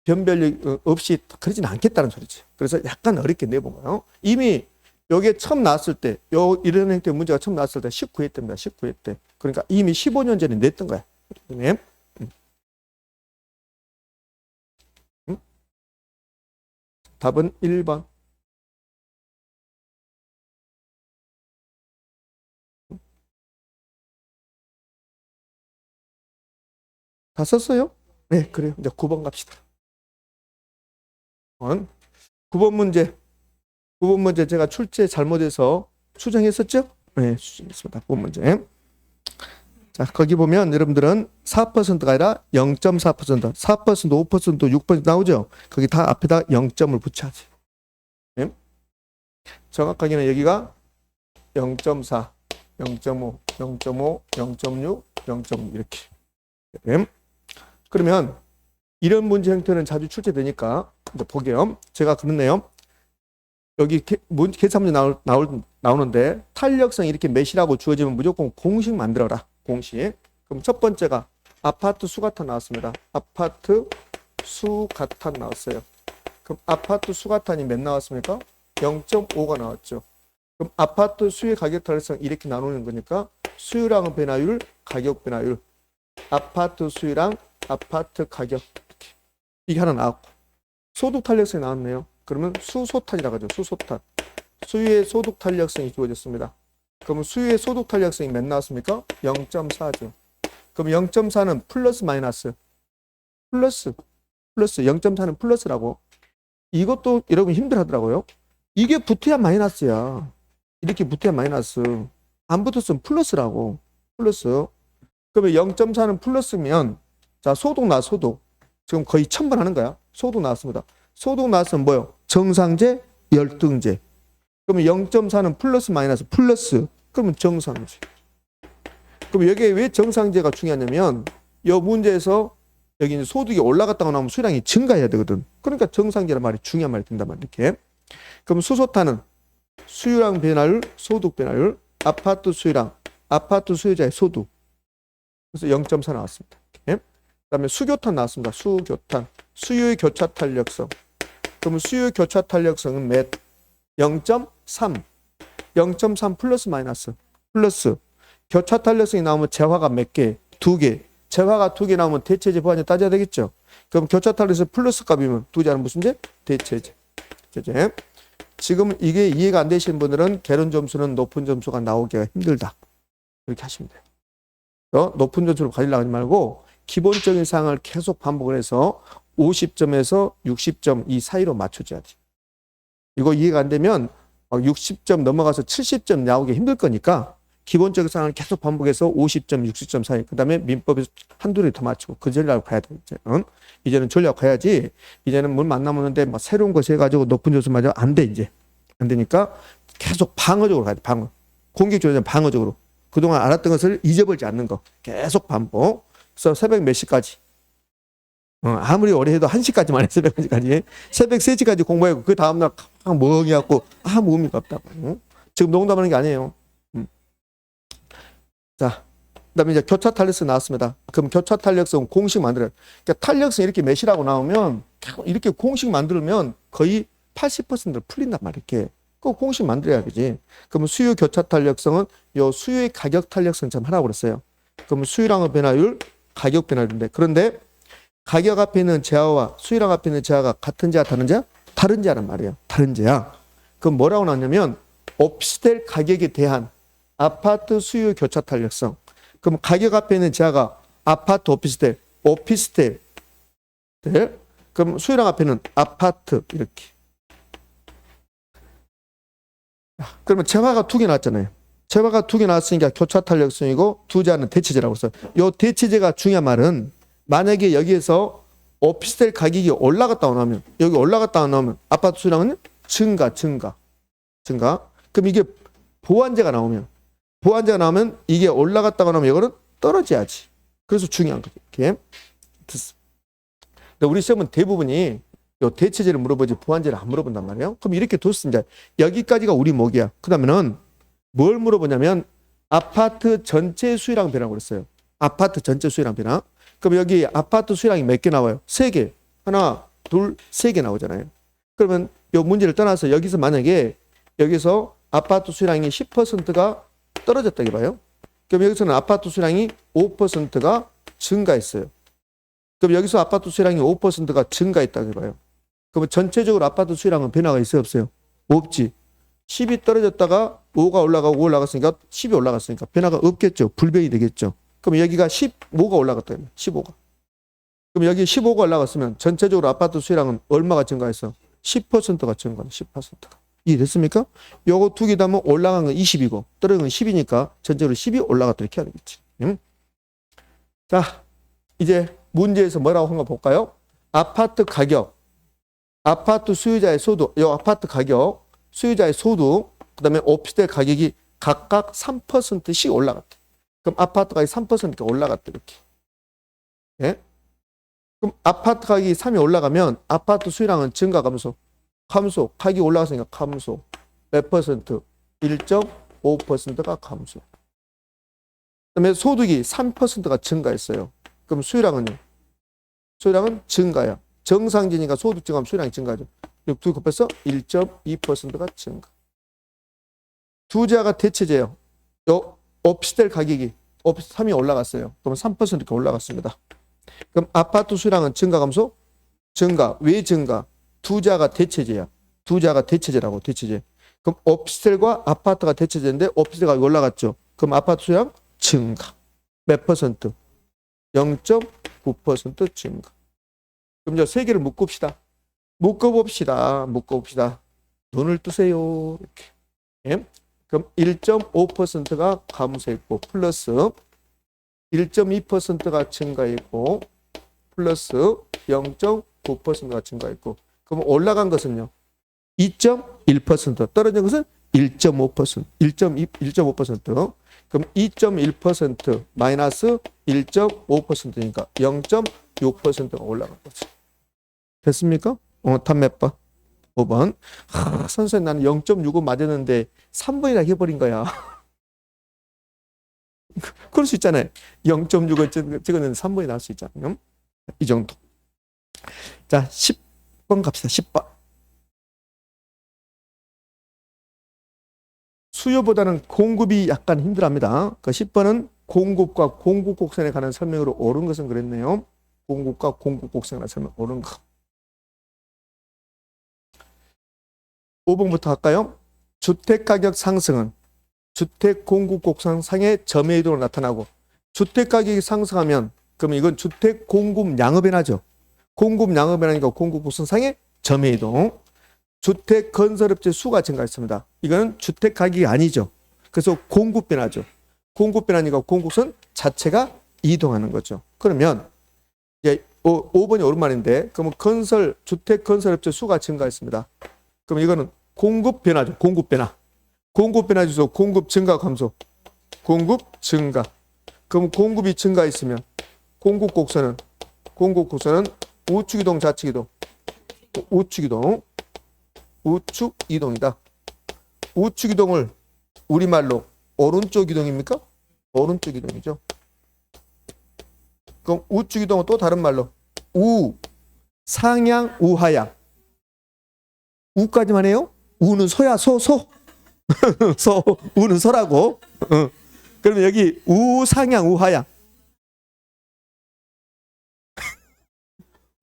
Speaker 1: 변별력 없이 그러진 않겠다는 소리지. 그래서 약간 어렵게 내본 거예요. 이미 여기에 처음 나왔을 때, 이런 형태의 문제가 처음 나왔을 때 19회 때입니다. 19회 때. 그러니까 이미 15년 전에 냈던 거야. 네. 답은 1번. 다 썼어요? 네, 그래요. 이제 9번 갑시다. 9번 문제. 9번 문제 제가 출제 잘못해서 수정했었죠? 네, 수정했습니다. 9번 문제. 자, 거기 보면 여러분들은 4%가 아니라 0.4%, 4%, 5%, 6% 나오죠? 거기 다 앞에다 0점을 붙여야지. 네? 정확하게는 여기가 0.4, 0.5, 0.5, 0.6, 0.6 이렇게. 네? 그러면 이런 문제 형태는 자주 출제되니까 이제 보게요. 제가 그렇네요. 여기 계산 문제 나오는데 탄력성 이렇게 몇이라고 주어지면 무조건 공식 만들어라. 공식. 그럼 첫 번째가 아파트 수가탄 나왔습니다. 아파트 수가탄 나왔어요. 그럼 아파트 수가탄이 몇 나왔습니까? 0.5가 나왔죠. 그럼 아파트 수의 가격 탄력성 이렇게 나누는 거니까 수요랑 변화율, 가격 변화율. 아파트 수요랑 아파트 가격 이게 하나 나왔고 소득 탄력성이 나왔네요. 그러면 수소탄이라고 하죠. 수소탄. 수유의 소득 탄력성이 주어졌습니다. 그러면 수유의 소득 탄력성이 몇 나왔습니까? 0.4죠. 그럼 0.4는 플러스 마이너스? 플러스 0.4는 플러스라고. 이것도 여러분 힘들어하더라고요. 이게 붙어야 마이너스야. 이렇게 붙어야 마이너스. 안 붙었으면 플러스라고. 플러스. 그러면 0.4는 플러스면 자 소득 나 소득. 지금 거의 1000번 하는 거야. 소득 나왔습니다. 소득 나왔으면 뭐요? 정상제, 열등제. 그러면 0.4는 플러스 마이너스 플러스. 그러면 정상제. 그럼 여기에 왜 정상제가 중요하냐면 이 문제에서 여기 이제 소득이 올라갔다고 나오면 수량이 증가해야 되거든. 그러니까 정상제란 말이 중요한 말이 된단 말이야. 이렇게. 그럼 수소탄은 수요량 변화율, 소득 변화율, 아파트 수요량, 아파트 수요자의 소득. 그래서 0.4 나왔습니다. 이렇게. 그다음에 수교탄 나왔습니다. 수교탄. 수요의 교차 탄력성. 그러면 수요의 교차 탄력성은 몇? 0.3. 0.3 플러스 마이너스. 플러스. 교차 탄력성이 나오면 재화가 몇 개? 2개. 재화가 2개 나오면 대체제 보완제 따져야 되겠죠. 그럼 교차 탄력성 플러스 값이면 2자는 무슨 제? 대체제. 대체제. 지금 이게 이해가 안 되시는 분들은 개론 점수는 높은 점수가 나오기가 힘들다. 이렇게 하시면 돼요. 높은 점수를 가지려고 하지 말고 기본적인 사항을 계속 반복을 해서 50점에서 60점 이 사이로 맞춰줘야 돼. 이거 이해가 안 되면 60점 넘어가서 70점 나오기 힘들 거니까 기본적인 사항을 계속 반복해서 50점, 60점 사이. 그 다음에 민법에서 한두 개 더 맞추고 그 전략으로 가야 돼. 이제는 전략 가야지. 이제는 뭘 만나보는데 막 새로운 거 해가지고 높은 점수 맞아 안 돼 이제. 안 되니까 계속 방어적으로 가야 돼. 방어. 공격적으로 방어적으로. 그동안 알았던 것을 잊어버리지 않는 거. 계속 반복. 그래서 새벽 몇 시까지. 아무리 오래 해도 1시까지만 해, 새벽 1시까지. 새벽 3시까지 공부하고, 그 다음날 멍이 갖고, 아무 의미가 없다고. 지금 농담하는 게 아니에요. 자, 그 다음에 이제 교차 탄력성 나왔습니다. 그럼 교차 탄력성 공식 만들어요. 그러니까 탄력성 이렇게 몇이라고 나오면, 이렇게 공식 만들면 거의 80%를 풀린단 말이에요. 이렇게. 그 공식 만들어야 되지. 그러면 수요 교차 탄력성은 요 수요의 가격 탄력성처럼 하라고 그랬어요. 그러면 수요량의 변화율, 가격 변화율인데. 그런데 가격 앞에 있는 재화와 수요량 앞에 있는 재화가 같은 재화, 다른 재화? 다른 재화란 말이에요. 다른 재화. 그럼 뭐라고 나왔냐면 오피스텔 가격에 대한 아파트 수요 교차 탄력성. 그럼 가격 앞에 있는 재화가 아파트, 오피스텔, 오피스텔. 네? 그럼 수요량 앞에는 아파트 이렇게. 그러면 재화가 2개 나왔잖아요. 제화가 두 개 나왔으니까 교차 탄력성이고 두 자는 대체제라고 써요. 요 대체제가 중요한 말은 만약에 여기에서 오피스텔 가격이 올라갔다 나오면 여기 올라갔다 나오면 아파트 수량은 증가. 그럼 이게 보완제가 나오면 이게 올라갔다가 나오면 이거는 떨어져야지. 그래서 중요한 거죠. 이렇게. 근데 우리 시험은 대부분이 요 대체제를 물어보지 보완제를 안 물어본단 말이에요. 그럼 이렇게 뒀습니다. 여기까지가 우리 목이야. 그다음에는 뭘 물어보냐면 아파트 전체 수요량 변화라고 그랬어요. 아파트 전체 수요량 변화. 그럼 여기 아파트 수요량이 몇 개 나와요? 3개. 하나, 둘, 3개 나오잖아요. 그러면 요 문제를 떠나서 여기서 만약에 여기서 아파트 수요량이 10%가 떨어졌다고 봐요. 그럼 여기서는 아파트 수요량이 5%가 증가했어요. 그럼 여기서 아파트 수요량이 5%가 증가했다고 봐요. 그러면 전체적으로 아파트 수요량은 변화가 있어요, 없어요? 없지. 10이 떨어졌다가 5가 올라가고 5 올라갔으니까 10이 올라갔으니까 변화가 없겠죠. 불변이 되겠죠. 그럼 여기가 15가 올라갔다. 15가. 그럼 여기 15가 올라갔으면 전체적으로 아파트 수요량은 얼마가 증가했어? 10%가 증가해. 10%가. 이해됐습니까? 요거 두 개 다 하면 올라간 건 20이고 떨어진 건 10이니까 전체적으로 10이 올라갔다 이렇게 해야 되겠지. 자, 이제 문제에서 뭐라고 한 거 볼까요? 아파트 가격, 아파트 수요자의 소득, 요 아파트 가격, 수요자의 소득, 그 다음에 오피스텔 가격이 각각 3%씩 올라갔대. 그럼 아파트 가격이 3%가 올라갔대, 이렇게. 예? 그럼 아파트 가격이 3이 올라가면 아파트 수요량은 증가, 감소? 감소. 가격이 올라갔으니까 감소. 몇 퍼센트? 1.5%가 감소. 그 다음에 소득이 3%가 증가했어요. 그럼 수요량은요? 수요량은 증가야. 정상지니까 소득 증가하면 수요량이 증가하죠. 두 곱해서 1.2%가 증가. 두 자가 대체제예요. 요 오피스텔 가격이 오피스 3이 올라갔어요. 그럼 3% 이렇게 올라갔습니다. 그럼 아파트 수요량은 증가, 감소? 증가. 왜 증가? 두 자가 대체제야. 두 자가 대체제라고, 대체제. 그럼 오피스텔과 아파트가 대체제인데 오피스텔 가격이 올라갔죠. 그럼 아파트 수요량 증가. 몇 퍼센트? 0.9% 증가. 그럼 이제 세 개를 묶읍시다. 묶어봅시다. 눈을 뜨세요. 이렇게. 예? 그럼 1.5%가 감소했고 플러스 1.2%가 증가했고 플러스 0.9%가 증가했고 그럼 올라간 것은요? 2.1%. 떨어진 것은 1.5%. 1.5%. 그럼 2.1% 마이너스 1.5%니까 0.6%가 올라간 거죠. 됐습니까? 답 몇 번? 5번. 선생님 나는 0.65 맞았는데 3번이나 해버린 거야. 그럴 수 있잖아요. 0.6을 찍었는데 3번이 나올 수 있잖아요. 이 정도. 자, 10번 갑시다. 10번. 수요보다는 공급이 약간 힘들합니다. 그 10번은 공급과 공급 곡선에 관한 설명으로 옳은 것은 그랬네요. 공급과 공급 곡선에 관한 설명 옳은 것. 5번부터 할까요? 주택가격 상승은 주택 공급 곡선 상의 점의 이동으로 나타나고 주택가격이 상승하면 그러면 이건 주택 공급 양의 변화죠. 공급 양의 변화니까 공급 곡선 상의 점의 이동. 주택 건설업체 수가 증가했습니다. 이거는 주택 가격이 아니죠. 그래서 공급 변화죠. 공급 변화니까 공급선 자체가 이동하는 거죠. 그러면 이제 5번이 옳은 말인데 그러면 주택 건설업체 수가 증가했습니다. 그럼 이거는 공급 변화죠. 공급 변화. 공급 변화 주소 공급 증가 감소. 공급 증가. 그럼 공급이 증가했으면 공급 곡선은 우측 이동 좌측 이동. 우측 이동. 우측 이동이다. 우측 이동을 우리말로 오른쪽 이동입니까? 오른쪽 이동이죠. 그럼 우측 이동은 또 다른 말로 상향, 우하향. 우까지만 해요? 우는 소야, 소. 우는 소라고. 그러면 여기 우상향, 우하향.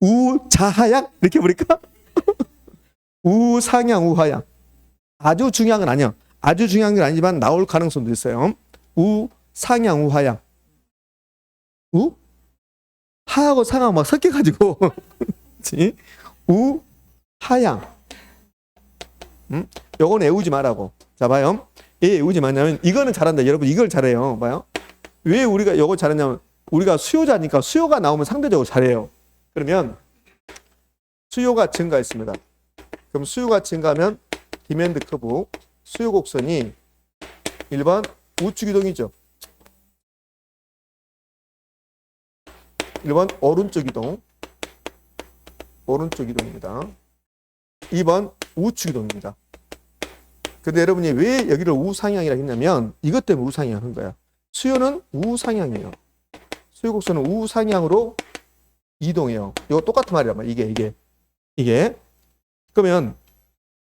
Speaker 1: 우자하향? 이렇게 부를까? 우상향, 우하향. 아주 중요한 건 아니야. 아주 중요한 건 아니지만 나올 가능성도 있어요. 우상향, 우하향. 하하고 상하고 막 섞여가지고. 우하향. 요건 외우지 말라고. 자, 봐요. 왜 외우지 마냐면 이거는 잘한다. 여러분 이걸 잘해요. 봐요. 왜 우리가 이거 잘하냐면 우리가 수요자니까 수요가 나오면 상대적으로 잘해요. 그러면 수요가 증가했습니다. 그럼 수요가 증가하면 디맨드 커브 수요 곡선이 1번 우측 이동이죠. 1번 오른쪽 이동. 오른쪽 이동입니다. 2번 우측 이동입니다. 근데 여러분이 왜 여기를 우상향이라 했냐면 이것 때문에 우상향 한 거야. 수요는 우상향이에요. 수요 곡선은 우상향으로 이동해요. 이거 똑같은 말이란 말이야. 이게. 그러면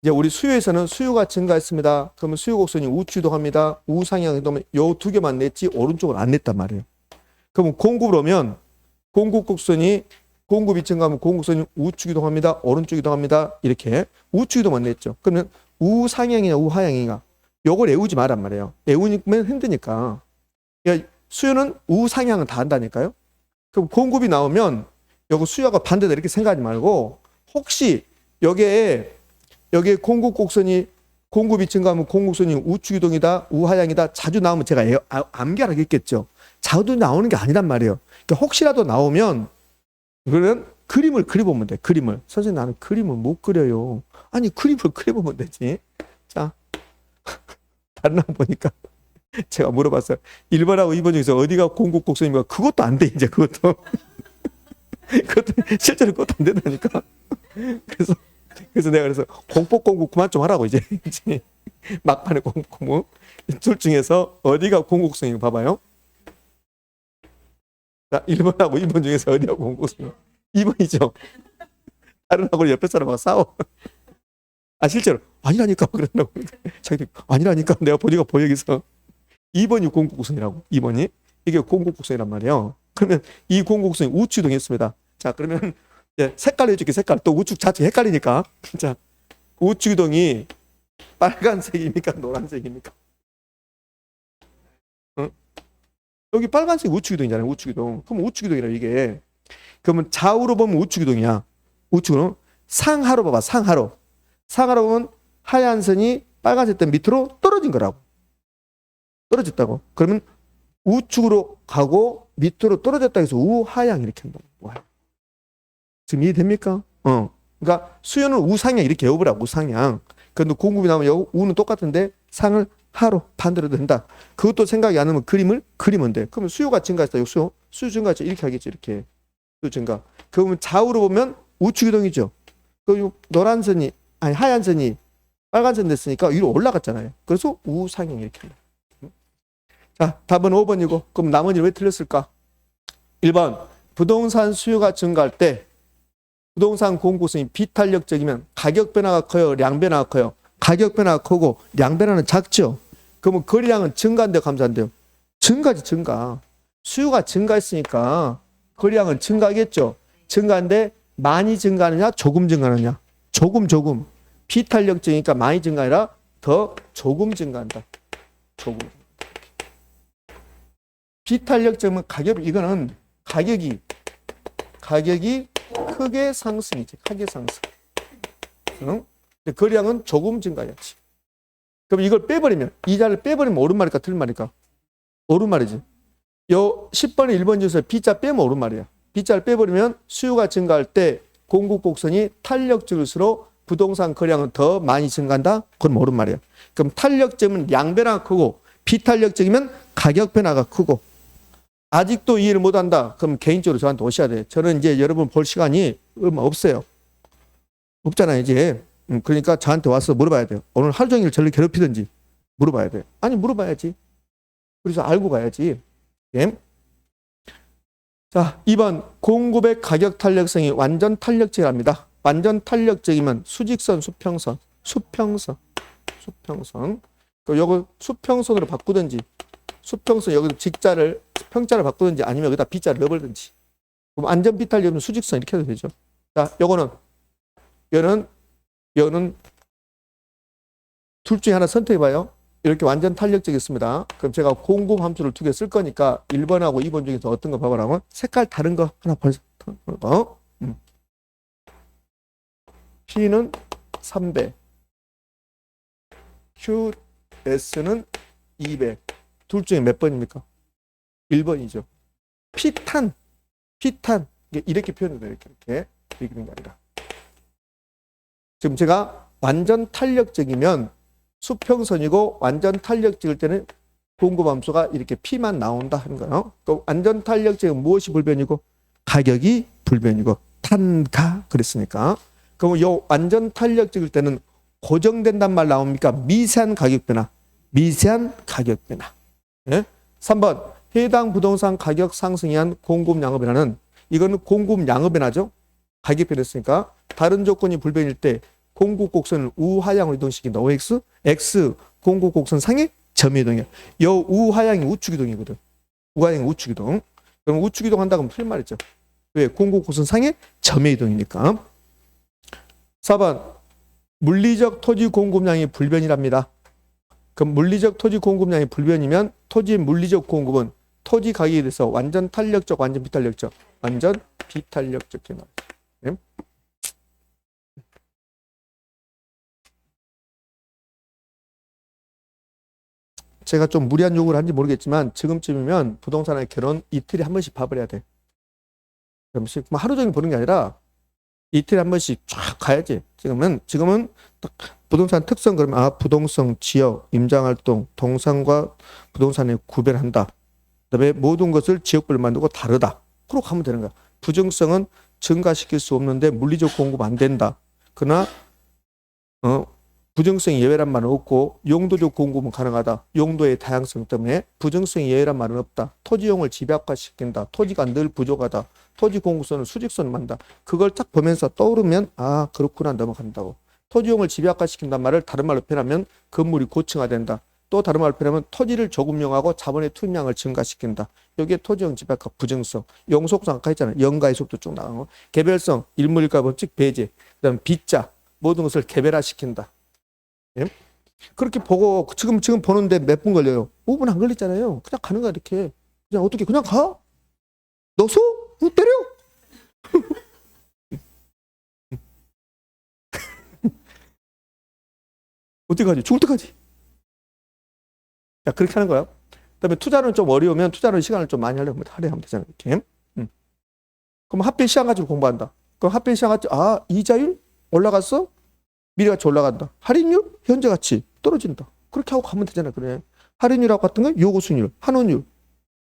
Speaker 1: 이제 우리 수요에서는 수요가 증가했습니다. 그러면 수요 곡선이 우측 이동합니다. 우상향 이동하면 요 두 개만 냈지 오른쪽은 안 냈단 말이에요. 그러면 공급을 오면 공급 곡선이 공급이 증가하면 공급선이 우측 이동합니다. 오른쪽 이동합니다. 이렇게 우측 이동만 냈죠. 그러면 우상향이냐 우하향이냐 요걸 외우지 말란 말이에요. 외우면 힘드니까. 그러니까 수요는 우상향은 다 한다니까요. 그럼 공급이 나오면 요거 수요가 반대다 이렇게 생각하지 말고 혹시 여기에 공급 곡선이 공급이 증가하면 공급선이 우측 이동이다 우하향이다 자주 나오면 제가 암기하겠죠. 자주 나오는 게 아니란 말이에요. 그러니까 혹시라도 나오면 그러면 그림을 그려보면 돼. 그림을. 선생님 나는 그림을 못 그려요. 아니 그림을 그려보면 되지. 자 다른 날 보니까 제가 물어봤어요. 1번하고 2번 중에서 어디가 공급 곡선입니까? 그것도 안 돼 이제 그것도. 그것도 실제로 그것도 안 된다니까. 그래서 내가 그래서 공법 공부 그만 좀 하라고 이제 막판에 공부 둘 중에서 어디가 공급 곡선인가 봐봐요. 자 1번하고 2번 중에서 어디가 공급 곡선인가? 2번이죠. 다른 하고 옆에 사람하고 싸워. 아 실제로 아니라니까 그런다고. 자기들 아니라니까 내가 보니까 여기서 2번이 공급 곡선이라고. 2번이 이게 공급 곡선이란 말이에요. 그러면 이 공급 곡선이 우측 이동했습니다. 자 그러면 이제 색깔로 해줄게. 색깔 또 우측 좌측 헷갈리니까. 자 우측 이동이 빨간색입니까 노란색입니까? 응? 여기 빨간색 우측 이동이잖아요. 우측 이동. 그럼 우측 이동이라 이게. 그러면 좌우로 보면 우측 이동이야. 우측으로 상하로 봐봐. 상하로 보면 하얀 선이 빨간색 때 밑으로 떨어진 거라고. 떨어졌다고. 그러면 우측으로 가고 밑으로 떨어졌다 해서 우하향 이렇게 한다. 지금 이해됩니까? 그러니까 수요는 우상향 이렇게 외워보라고. 우상향. 그런데 공급이 나오면 우는 똑같은데 상을 하로 반대로 된다. 그것도 생각이 안 나면 그림을 그리면 돼. 그러면 수요가 증가했다. 수요 증가했죠. 이렇게 하겠지. 이렇게. 수요 증가. 그러면 좌우로 보면 우측 이동이죠. 그 노란 선이 아니 하얀 선이 빨간 선 됐으니까 위로 올라갔잖아요. 그래서 우상향 이렇게 한다. 자, 답은 5번이고 그럼 나머지 왜 틀렸을까? 1번 부동산 수요가 증가할 때 부동산 공급성이 비탄력적이면 가격 변화가 커요? 량 변화가 커요? 가격 변화가 크고 량 변화는 작죠? 그러면 거래량은 증가한대요? 감소한대요? 증가지 증가. 수요가 증가했으니까 거래량은 증가하겠죠? 증가인데 많이 증가하느냐 조금 증가하느냐? 조금. 비탄력적이니까 많이 증가 아니라 더 조금 증가한다. 조금. 비탄력적이면 이거는 가격이 크게 상승이지. 크게 상승. 응? 거래량은 조금 증가해야지. 그럼 이걸 빼버리면 이자를 빼버리면 옳은 말일까 틀린 말일까? 옳은 말이지. 요 10번에 1번 중에서 B자 빼면 옳은 말이야. B자를 빼버리면 수요가 증가할 때 공급 곡선이 탄력적일수록 부동산 거래량은 더 많이 증가한다? 그건 옳은 말이야. 그럼 탄력적이면 양 변화가 크고 비탄력적이면 가격 변화가 크고 아직도 이해를 못한다. 그럼 개인적으로 저한테 오셔야 돼. 저는 이제 여러분 볼 시간이 얼마 없어요. 없잖아요 이제. 그러니까 저한테 와서 물어봐야 돼요. 오늘 하루 종일 저를 괴롭히든지 물어봐야 돼. 아니 물어봐야지. 그래서 알고 가야지. 예? 자 2번 공급의 가격 탄력성이 완전 탄력적이랍니다. 완전 탄력적이면 수직선, 수평선. 요거 수평선으로 바꾸든지 수평선 여기서 직자를 평자를 바꾸든지 아니면 여기다 B자를 넣어버리든지. 그럼 안전 비탄력이면 수직선 이렇게 해도 되죠. 자, 요거는 둘 중에 하나 선택해봐요. 이렇게 완전 탄력적이었습니다. 그럼 제가 공급 함수를 2개 쓸 거니까 1번하고 2번 중에서 어떤 거 봐보라고? 색깔 다른 거 하나 벌써 P는 3배, Q S는 200. 둘 중에 몇 번입니까? 1번이죠. P탄. 이렇게 표현해요. 이렇게 되는 게 아니라. 지금 제가 완전 탄력적이면 수평선이고 완전 탄력적일 때는 공급함수가 이렇게 P만 나온다 하는 거예요. 그 완전 탄력적인 무엇이 불변이고 가격이 불변이고 탄가 그랬으니까. 그럼 요 완전 탄력적일 때는 고정된단 말 나옵니까? 미세한 가격 변화. 예? 3번 해당 부동산 가격 상승에 의한 공급 양의 변화는 이거는 공급 양의 변화죠. 가격 변했으니까 다른 조건이 불변일 때 공급 곡선을 우하향으로 이동시킨다. OX, X 공급 곡선 상의 점의 이동이야. 요 우하향이 우측 이동이거든. 우하향이 우측 이동. 그럼 우측 이동 한다고 하면 틀린 말이죠. 왜? 공급 곡선 상의 점의 이동이니까. 4번 물리적 토지 공급량이 불변이랍니다. 그럼 물리적 토지 공급량이 불변이면 토지의 물리적 공급은 토지 가격에 대해서 완전 탄력적, 완전 비탄력적, 완전 비탄력적 개념. 네? 제가 좀 무리한 요구를 한지 모르겠지만 지금쯤이면 부동산의 결혼 이틀에 한 번씩 봐버려야 돼. 그럼씩 하루 종일 보는 게 아니라 이틀에 한 번씩 쫙 가야지. 지금은 딱 부동산 특성 그러면 부동성, 지역, 임장활동, 동산과 부동산에 구별한다. 그다음에 모든 것을 지역별로 만들고 다르다. 그렇게 하면 되는 거야. 부정성은 증가시킬 수 없는데 물리적 공급 안 된다. 그러나 부정성이 예외란 말은 없고 용도적 공급은 가능하다. 용도의 다양성 때문에 부정성이 예외란 말은 없다. 토지용을 집약화시킨다. 토지가 늘 부족하다. 토지 공급선을 수직선을 만다. 그걸 딱 보면서 떠오르면 그렇구나 넘어간다고. 토지용을 집약화시킨단 말을 다른 말로 표현하면 건물이 고층화된다. 또 다른 말로 표현하면 토지를 조금용하고 자본의 투입량을 증가시킨다. 여기에 토지용 집약화 부정성. 용속성 아까 했잖아요. 영가의 속도 쭉 나가는 거. 개별성, 일물일가 법칙 배제. 그다음 빗자. 모든 것을 개별화시킨다. 예? 그렇게 보고 지금 보는데 몇 분 걸려요? 5분 안 걸리잖아요. 그냥 가는 거야 이렇게. 그냥 어떻게 그냥 가? 넣어서? 때려? 어떻게 가지? 죽을 때까지. 자, 그렇게 하는 거야. 그다음에 투자는 좀 어려우면 투자는 시간을 좀 많이 하려면 할애하면 되잖아요. 이렇게. 그럼 합병 시간 가지고 공부한다. 그럼 합병 시간 가지고 이자율 올라갔어? 미래가치 올라간다. 할인율 현재 가치 떨어진다. 그렇게 하고 가면 되잖아. 그래. 할인율하고 같은 건 요구수익률, 환원율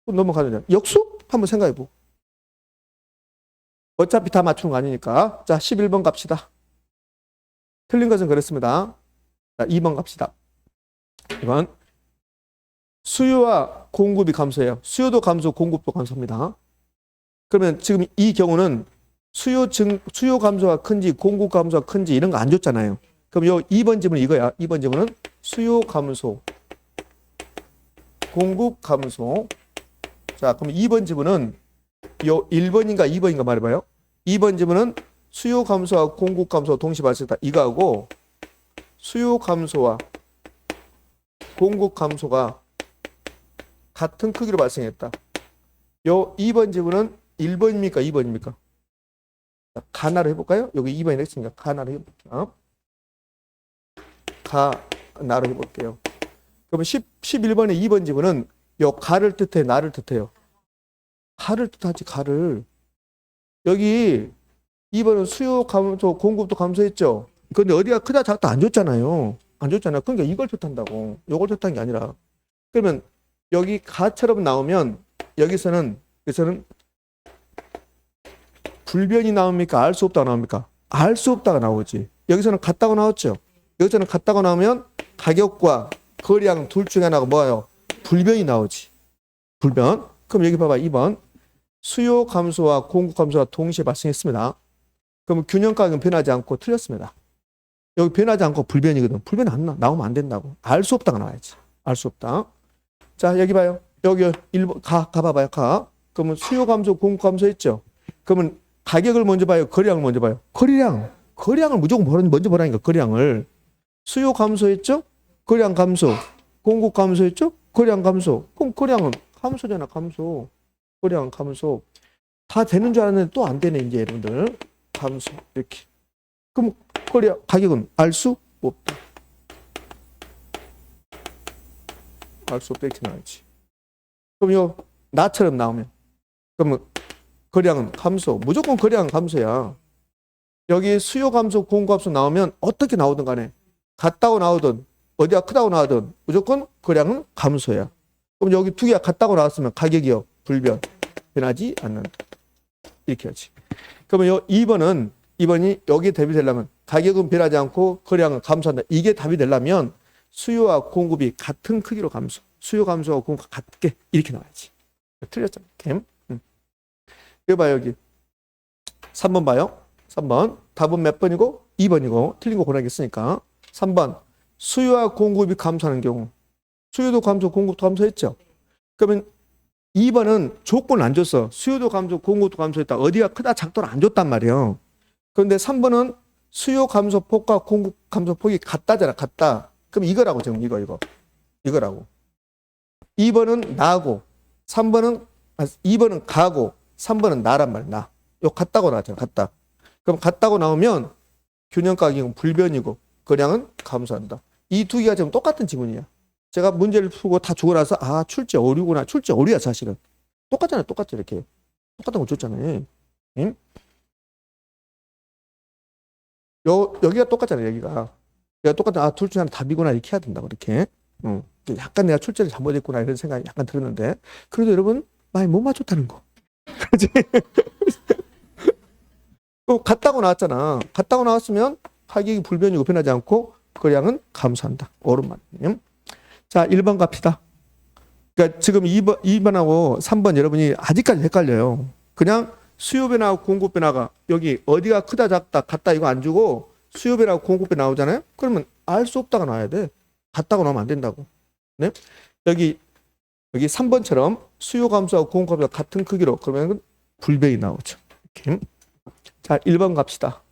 Speaker 1: 넘어가잖아. 역수 한번 생각해보고. 어차피 다 맞추는 거 아니니까. 자, 11번 갑시다. 틀린 것은 그랬습니다. 자, 2번 갑시다. 이건 수요와 공급이 감소해요. 수요도 감소, 공급도 감소합니다. 그러면 지금 이 경우는 수요 감소가 큰지 공급 감소가 큰지 이런 거 안 줬잖아요. 그럼 요 2번 질문 이거야. 2번 질문은 수요 감소, 공급 감소. 자, 그럼 2번 질문은 요 1번인가 2번인가 말해봐요. 2번 질문은 수요 감소와 공급 감소 동시 발생했다. 이거하고 수요 감소와 공급 감소가 같은 크기로 발생했다. 요 2번 질문은 1번입니까? 2번입니까? 가나로 해볼까요? 여기 2번이 했으니까 가나로 해볼게요. 가나로 해볼게요. 그러면 11번의 2번 지문은 요 가를 뜻해, 나를 뜻해요. 가를 뜻하지, 가를. 여기 2번은 수요 감소, 공급도 감소했죠. 근데 어디가 크다 작다 안 줬잖아요. 안 줬잖아요. 그러니까 이걸 뜻한다고. 요걸 뜻한 게 아니라. 그러면 여기 가처럼 나오면 여기서는 불변이 나옵니까? 알 수 없다가 나옵니까? 알 수 없다가 나오지. 여기서는 같다고 나왔죠. 여기서는 같다고 나오면 가격과 거래량 둘 중에 하나가 뭐예요? 불변이 나오지. 불변. 그럼 여기 봐봐. 2번. 수요 감소와 공급 감소가 동시에 발생했습니다. 그럼 균형 가격은 변하지 않고 틀렸습니다. 여기 변하지 않고 불변이거든. 불변 안 나오면 안 된다고. 알 수 없다가 나와야지. 알 수 없다. 자, 여기 봐요. 여기 1번 가봐봐요. 그러면 수요 감소, 공급 감소했죠. 그러면 가격을 먼저 봐요. 거래량을 먼저 봐요. 거래량을 무조건 먼저 보라니까. 거래량을. 수요 감소했죠? 거래량 감소. 공급 감소했죠? 거래량 감소. 그럼 거래량은 감소잖아. 감소. 거래량 감소. 다 되는 줄 알았는데 또 안 되네. 이제 여러분들. 감소. 이렇게. 그럼 가격은 알 수 없다. 알 수 없다 이렇게 나와야지. 그럼 요 나처럼 나오면 그러면 거량은 감소. 무조건 거량은 감소야. 여기 수요 감소, 공급 감소 나오면 어떻게 나오든 간에 같다고 나오든 어디가 크다고 나오든 무조건 거량은 감소야. 그럼 여기 두 개가 같다고 나왔으면 가격이요 불변. 변하지 않는다. 이렇게 하지. 그러면 요 2번이 여기에 답이 되려면 가격은 변하지 않고 거량은 감소한다. 이게 답이 되려면 수요와 공급이 같은 크기로 감소. 수요 감소와 공급 같게 이렇게 나와야지. 틀렸잖아. 이렇게. 이거 봐요. 여기 3번 봐요. 3번 답은 몇 번이고 2번이고 틀린 거 고르겠으니까 3번 수요와 공급이 감소하는 경우 수요도 감소 공급도 감소했죠. 그러면 2번은 조건을 안 줬어. 수요도 감소 공급도 감소했다. 어디가 크다 작다를 안 줬단 말이에요. 그런데 3번은 수요 감소폭과 공급 감소폭이 같다잖아. 같다. 그럼 이거라고 지금 이거라고. 2번은 나고 2번은 가고 3번은 나란 말이야. 나. 요 같다고 나왔잖아. 같다. 그럼 같다고 나오면 균형 가격은 불변이고 거량은 감소한다. 이 두 개가 지금 똑같은 지문이야. 제가 문제를 풀고 다 주고 나서 아 출제 오류구나. 출제 오류야 사실은. 똑같잖아요. 똑같죠 이렇게. 똑같은 거 줬잖아요. 응? 여기가 똑같잖아요. 여기가 똑같은 둘 중에 하나 답이구나 이렇게 해야 된다고 이렇게. 약간 내가 출제를 잘못했구나 이런 생각이 약간 들었는데 그래도 여러분 많이 못 맞췄다는 거. 그렇지? 같다고 나왔잖아. 같다고 나왔으면 가격이 불변이고 변하지 않고 거량은 감소한다. 옳은 말이에요. 자, 1번 갑시다. 그러니까 지금 2번하고 3번 여러분이 아직까지 헷갈려요. 그냥 수요 변화하고 공급 변화가 여기 어디가 크다 작다 같다 이거 안 주고 수요 변화하고 공급 변화 나오잖아요. 그러면 알 수 없다가 나와야 돼. 같다고 나오면 안 된다고. 네? 여기 3번처럼 수요 감소하고 공급 감소가 같은 크기로 그러면 불변이 나오죠. 이렇게. 자, 1번 갑시다.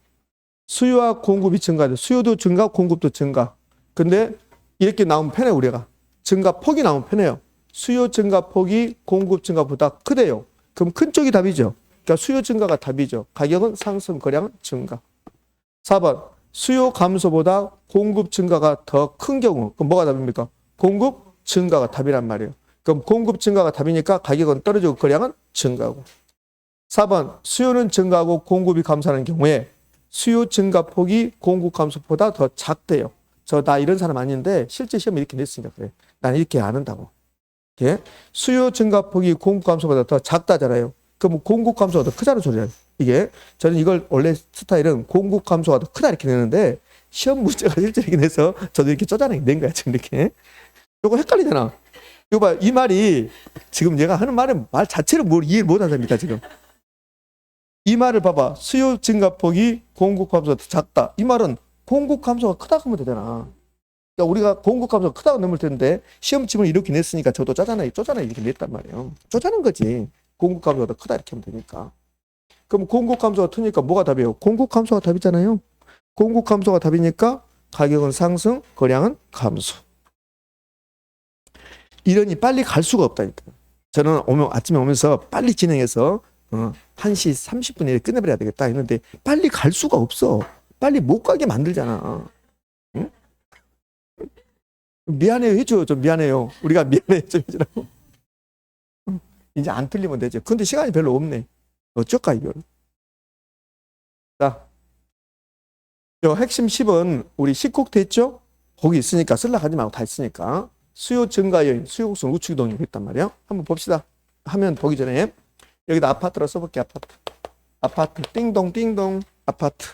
Speaker 1: 수요와 공급이 증가돼. 수요도 증가, 공급도 증가. 근데 이렇게 나오면 편해 우리가. 증가폭이 나오면 편해요. 수요 증가폭이 공급 증가보다 크대요. 그럼 큰 쪽이 답이죠. 그러니까 수요 증가가 답이죠. 가격은 상승, 거량은 증가. 4번 수요 감소보다 공급 증가가 더 큰 경우 그럼 뭐가 답입니까? 공급 증가가 답이란 말이에요. 그럼 공급 증가가 답이니까 가격은 떨어지고 거량은 증가하고. 4번 수요는 증가하고 공급이 감소하는 경우에 수요 증가폭이 공급 감소보다 더 작대요. 나 이런 사람 아닌데 실제 시험에 이렇게 냈으니까 그래. 난 이렇게 안 한다고. 이렇게. 수요 증가폭이 공급 감소보다 더 작다잖아요. 그럼 공급 감소가 더 크다는 소리야. 이게 저는 이걸 원래 스타일은 공급 감소가 더 크다 이렇게 내는데 시험 문제가 실제 이렇게 내서 저도 이렇게 쪼잔하게 낸 거야 지금 이렇게. 이거 헷갈리잖아. 이거 봐, 이 말이 지금 얘가 하는 말 자체를 이해를 못 한답니까 지금. 이 말을 봐봐. 수요 증가폭이 공급 감소가 더 작다. 이 말은 공급 감소가 크다고 하면 되잖아. 그러니까 우리가 공급 감소가 크다고 넘을 텐데 시험 지문을 이렇게 냈으니까 저도 쪼잔하게 이렇게 냈단 말이에요. 쪼잔한 거지. 공급 감소가 더 크다 이렇게 하면 되니까. 그럼 공급 감소가 크니까 뭐가 답이에요? 공급 감소가 답이잖아요. 공급 감소가 답이니까 가격은 상승, 거량은 감소. 이러니 빨리 갈 수가 없다니까. 저는 아침에 오면서 빨리 진행해서 1시 30분에 끝내버려야 되겠다 했는데 빨리 갈 수가 없어. 빨리 못 가게 만들잖아. 응? 미안해요 해줘. 좀 미안해요. 우리가 미안해 좀 해주라고. 이제 안 틀리면 되죠. 근데 시간이 별로 없네. 어쩔까 이걸. 자, 요 핵심 10은 우리 10곡 됐죠? 거기 있으니까 쓸라 하지 말고 다 있으니까. 수요 증가 요인, 수요 곡선 우측 이동이 있단 말이에요. 한번 봅시다. 화면 보기 전에 여기다 아파트로 써볼게. 아파트 띵동 띵동 아파트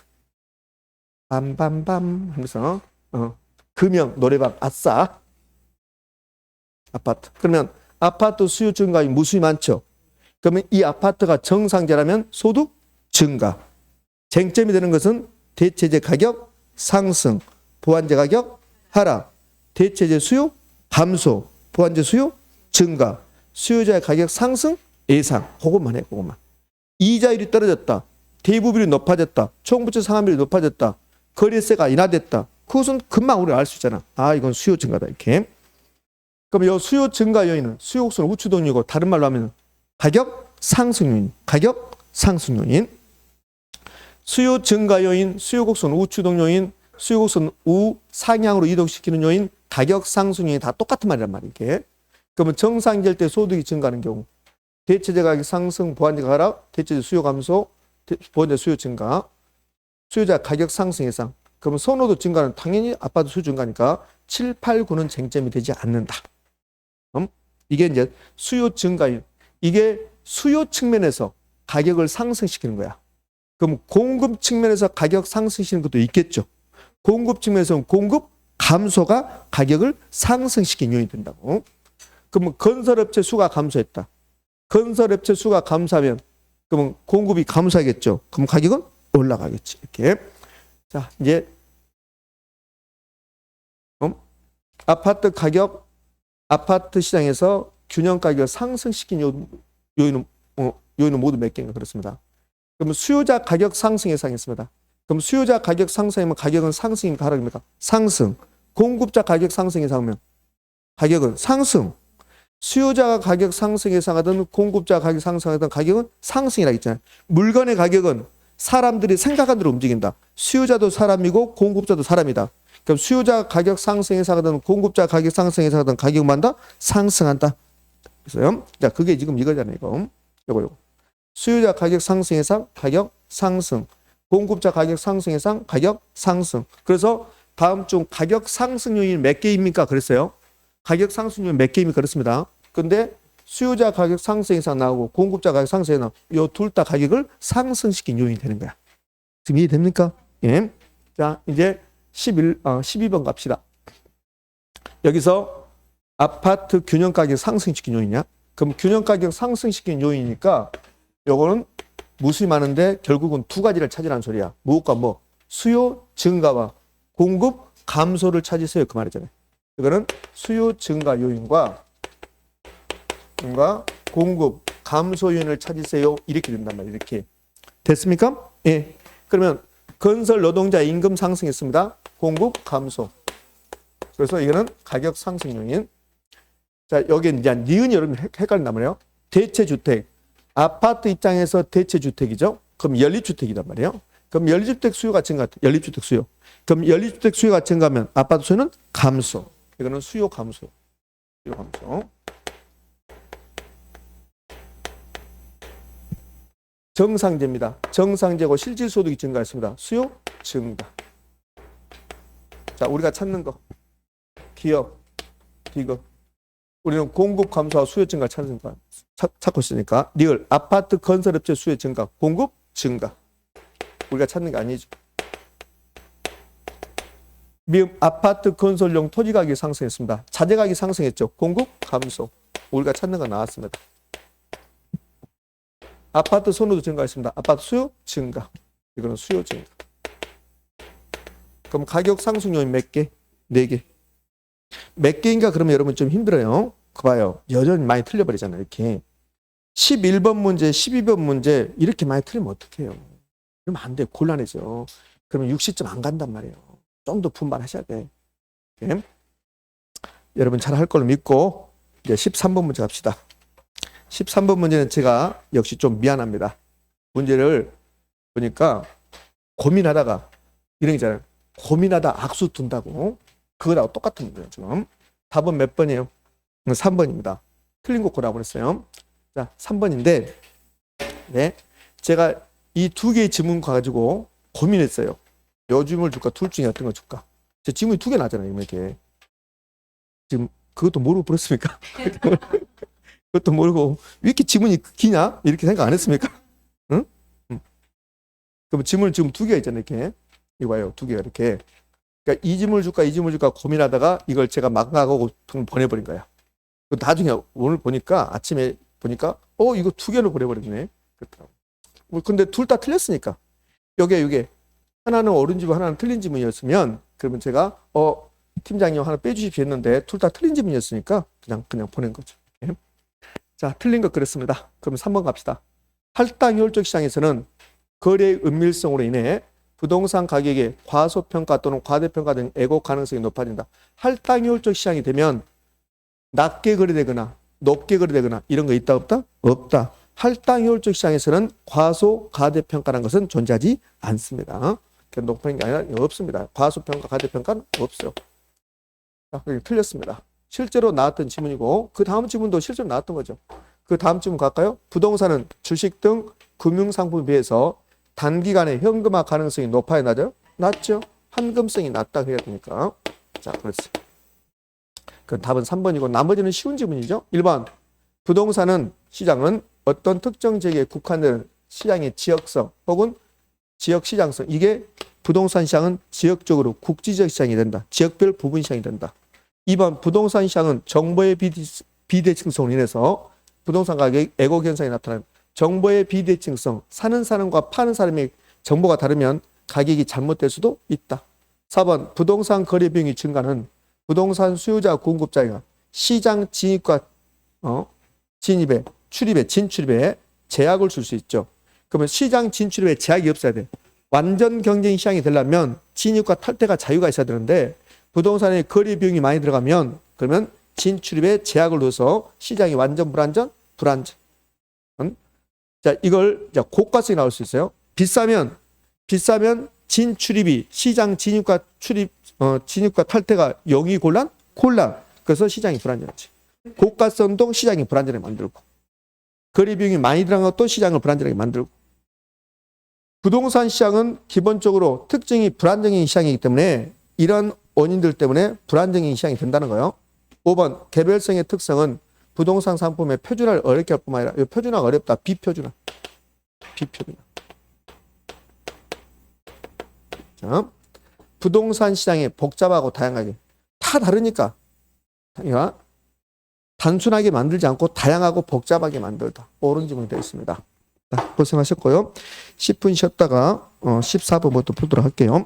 Speaker 1: 밤밤밤 하면서 금영 노래방 아싸 아파트. 그러면 아파트 수요 증가에 무수히 많죠. 그러면 이 아파트가 정상제라면 소득 증가. 쟁점이 되는 것은 대체재 가격 상승, 보완재 가격 하락, 대체재 수요 감소, 보완재 수요 증가, 수요자의 가격 상승 예상. 그것만 해. 그것만. 이자율이 떨어졌다. 대부비율이 높아졌다. 총부채 상환비율이 높아졌다. 거래세가 인하됐다. 그것은 금방 우리가 알 수 있잖아. 이건 수요 증가다 이렇게. 그럼 이 수요 증가 요인은 수요 곡선 우추동이고 다른 말로 하면 가격 상승 요인. 가격 상승 요인. 수요 증가 요인, 수요 곡선 우추동 요인, 수요 곡선 우 상향으로 이동시키는 요인, 가격 상승률이 다 똑같은 말이란 말이에요. 이게. 그러면 정상일 때 소득이 증가하는 경우 대체재 가격 상승, 보완재 하락, 대체재 수요 감소, 보완재 수요 증가, 수요자 가격 상승 예상. 그러면 선호도 증가는 당연히 아파트 수요 증가니까 7, 8, 9는 쟁점이 되지 않는다. 이게 이제 수요 증가율. 이게 수요 측면에서 가격을 상승시키는 거야. 그럼 공급 측면에서 가격 상승시키는 것도 있겠죠. 공급 측면에서는 공급 감소가 가격을 상승시키는 요인이 된다고. 그러면 건설업체 수가 감소했다. 건설업체 수가 감소하면 그러면 공급이 감소하겠죠. 그럼 가격은 올라가겠지. 이렇게. 자, 이제 아파트 가격, 아파트 시장에서 균형 가격을 상승시킨 요인은 모두 몇 개인가 그렇습니다. 그러면 수요자 가격 상승 예상했습니다. 그럼 수요자 가격 상승이면 가격은 상승입니까 하락입니까? 상승. 공급자 가격 상승 예상하면 가격은 상승. 수요자가 가격 상승 예상하든 공급자 가격 상승하든 가격은 상승이라 했잖아요. 물건의 가격은 사람들이 생각한 대로 움직인다. 수요자도 사람이고 공급자도 사람이다. 그럼 수요자 가격 상승 예상하든 공급자 가격 상승 예상하든 가격만 상승한다. 그래서요. 자, 그게 지금 이거잖아요. 요거. 수요자 가격 상승 예상, 가격 상승. 공급자 가격 상승 예상, 가격 상승. 그래서 다음 중 가격 상승 요인 몇 개입니까? 그랬어요. 가격 상승 요인 몇 개입니까? 그렇습니다. 근데 수요자 가격 상승 예상 나오고 공급자 가격 상승 예상 요 둘 다 가격을 상승시킨 요인이 되는 거야. 지금 이해됩니까? 예. 자, 이제 12번 갑시다. 여기서 아파트 균형 가격 상승시킨 요인이냐? 그럼 균형 가격 상승시킨 요인이니까 요거는 무수히 많은데 결국은 두 가지를 찾으라는 소리야. 무엇과 뭐? 수요 증가와 공급 감소를 찾으세요. 그 말이잖아요. 이거는 수요 증가 요인과 공급 감소 요인을 찾으세요. 이렇게 된단 말이에요. 이렇게. 됐습니까? 예. 그러면 건설 노동자 임금 상승했습니다. 공급 감소. 그래서 이거는 가격 상승 요인. 자, 여기 이제 니은이 여러분 헷갈린단 말이에요. 대체주택. 아파트 입장에서 대체주택이죠. 그럼 연립주택이란 말이에요. 그럼 연립주택 수요가 증가. 연립주택 수요. 그럼 연립주택 수요가 증가하면 아파트 수요는 감소. 이거는 수요 감소. 수요 감소. 정상제입니다. 정상제고 실질소득이 증가했습니다. 수요 증가. 자, 우리가 찾는 거. 기업, 기업. 우리는 공급 감소와 수요 증가 찾고 있으니까 리얼 아파트 건설업체 수요 증가, 공급 증가. 우리가 찾는 게 아니죠. 미음 아파트 건설용 토지 가격이 상승했습니다. 자재 가격이 상승했죠. 공급 감소. 우리가 찾는 거 나왔습니다. 아파트 선호도 증가했습니다. 아파트 수요 증가. 이거는 수요 증가. 그럼 가격 상승 요인 몇 개? 4개. 몇 개인가 그러면 여러분 좀 힘들어요. 그 봐요. 여전히 많이 틀려버리잖아요. 이렇게. 11번 문제, 12번 문제 이렇게 많이 틀리면 어떡해요. 그러면 안 돼. 곤란해져. 그러면 60점 안 간단 말이에요. 좀 더 분발하셔야 돼. 이렇게. 여러분 잘 할 걸로 믿고 이제 13번 문제 갑시다. 13번 문제는 제가 역시 좀 미안합니다. 문제를 보니까 고민하다가 이런 게 있잖아요. 고민하다 악수 둔다고. 그거하고 똑같은 문제예요. 지금. 답은 몇 번이에요? 3번입니다. 틀린 거 고라고 그랬어요. 자, 3번인데 네, 제가 이 두 개의 지문 가지고 고민했어요. 요 질문을 줄까? 둘 중에 어떤 거 줄까? 제 지문이 2개 나잖아요. 이렇게. 지금 그것도 모르고 버렸습니까? 그것도 모르고 왜 이렇게 지문이 기냐? 이렇게 생각 안 했습니까? 응? 그럼 지문을 지금 2개가 있잖아요. 이렇게. 이거 봐요. 2개가 이렇게. 그러니까 이 지문을 줄까 이 지문을 줄까 고민하다가 이걸 제가 망각하고 보내버린 거야. 나중에 오늘 보니까 아침에 보니까 이거 2개로 보내버렸네. 그렇더라고. 근데 둘 다 틀렸으니까. 이게 하나는 옳은 지문 하나는 틀린 지문이었으면 그러면 제가 팀장님 하나 빼주십시오 했는데 둘 다 틀린 지문이었으니까 그냥 보낸 거죠. 네. 자, 틀린 것 그랬습니다. 그럼 3번 갑시다. 할당 효율적 시장에서는 거래의 은밀성으로 인해 부동산 가격의 과소평가 또는 과대평가 등 애고 가능성이 높아진다. 할당 효율적 시장이 되면 낮게 거래되거나 높게 거래되거나 이런 거 있다 없다? 없다. 할당 효율적 시장에서는 과소 과대평가라는 것은 존재하지 않습니다. 높은 게 아니라 없습니다. 과소평가 과대평가는 없어요. 자, 그게 틀렸습니다. 실제로 나왔던 지문이고 그 다음 지문도 실제로 나왔던 거죠. 그 다음 지문 갈까요? 부동산은 주식 등 금융상품에 비해서 단기간에 현금화 가능성이 높아야 낮아요? 낮죠. 현금성이 낮다 그래야 되니까. 자, 그렇지. 그 답은 3번이고 나머지는 쉬운 지문이죠. 1번 부동산은 시장은 어떤 특정 지역에 국한된 시장의 지역성 혹은 지역 시장성, 이게 부동산 시장은 지역적으로 국지적 시장이 된다. 지역별 부분 시장이 된다. 2번 부동산 시장은 정보의 비대칭성으로 인해서 부동산 가격의 애고 현상이 나타나는 정보의 비대칭성, 사는 사람과 파는 사람의 정보가 다르면 가격이 잘못될 수도 있다. 4번 부동산 거래 비용이 증가는 부동산 수요자 공급자가 시장 진입과 진출입에 제약을 줄 수 있죠. 그러면 시장 진출입에 제약이 없어야 돼. 완전 경쟁 시장이 되려면 진입과 탈퇴가 자유가 있어야 되는데 부동산의 거래 비용이 많이 들어가면 그러면 진출입에 제약을 둬서 시장이 완전 불안전. 자, 이걸 이제 고가성이 나올 수 있어요. 비싸면 진출입이 시장 진입과 진입과 탈퇴가 0이 곤란. 그래서 시장이 불안전하지. 고가성도 시장이 불안전하게 만들고 거래 비용이 많이 들어간 것도 시장을 불안전하게 만들고 부동산 시장은 기본적으로 특징이 불안정인 시장이기 때문에 이런 원인들 때문에 불안정인 시장이 된다는 거예요. 5번 개별성의 특성은 부동산 상품의 표준화를 어렵게 할 뿐만 아니라 표준화가 어렵다. 비표준화. 자, 부동산 시장이 복잡하고 다양하게 다 다르니까 단순하게 만들지 않고 다양하고 복잡하게 만들다. 옳은 지문이 되어 있습니다. 고생하셨고요. 10분 쉬었다가 14번부터 풀도록 할게요.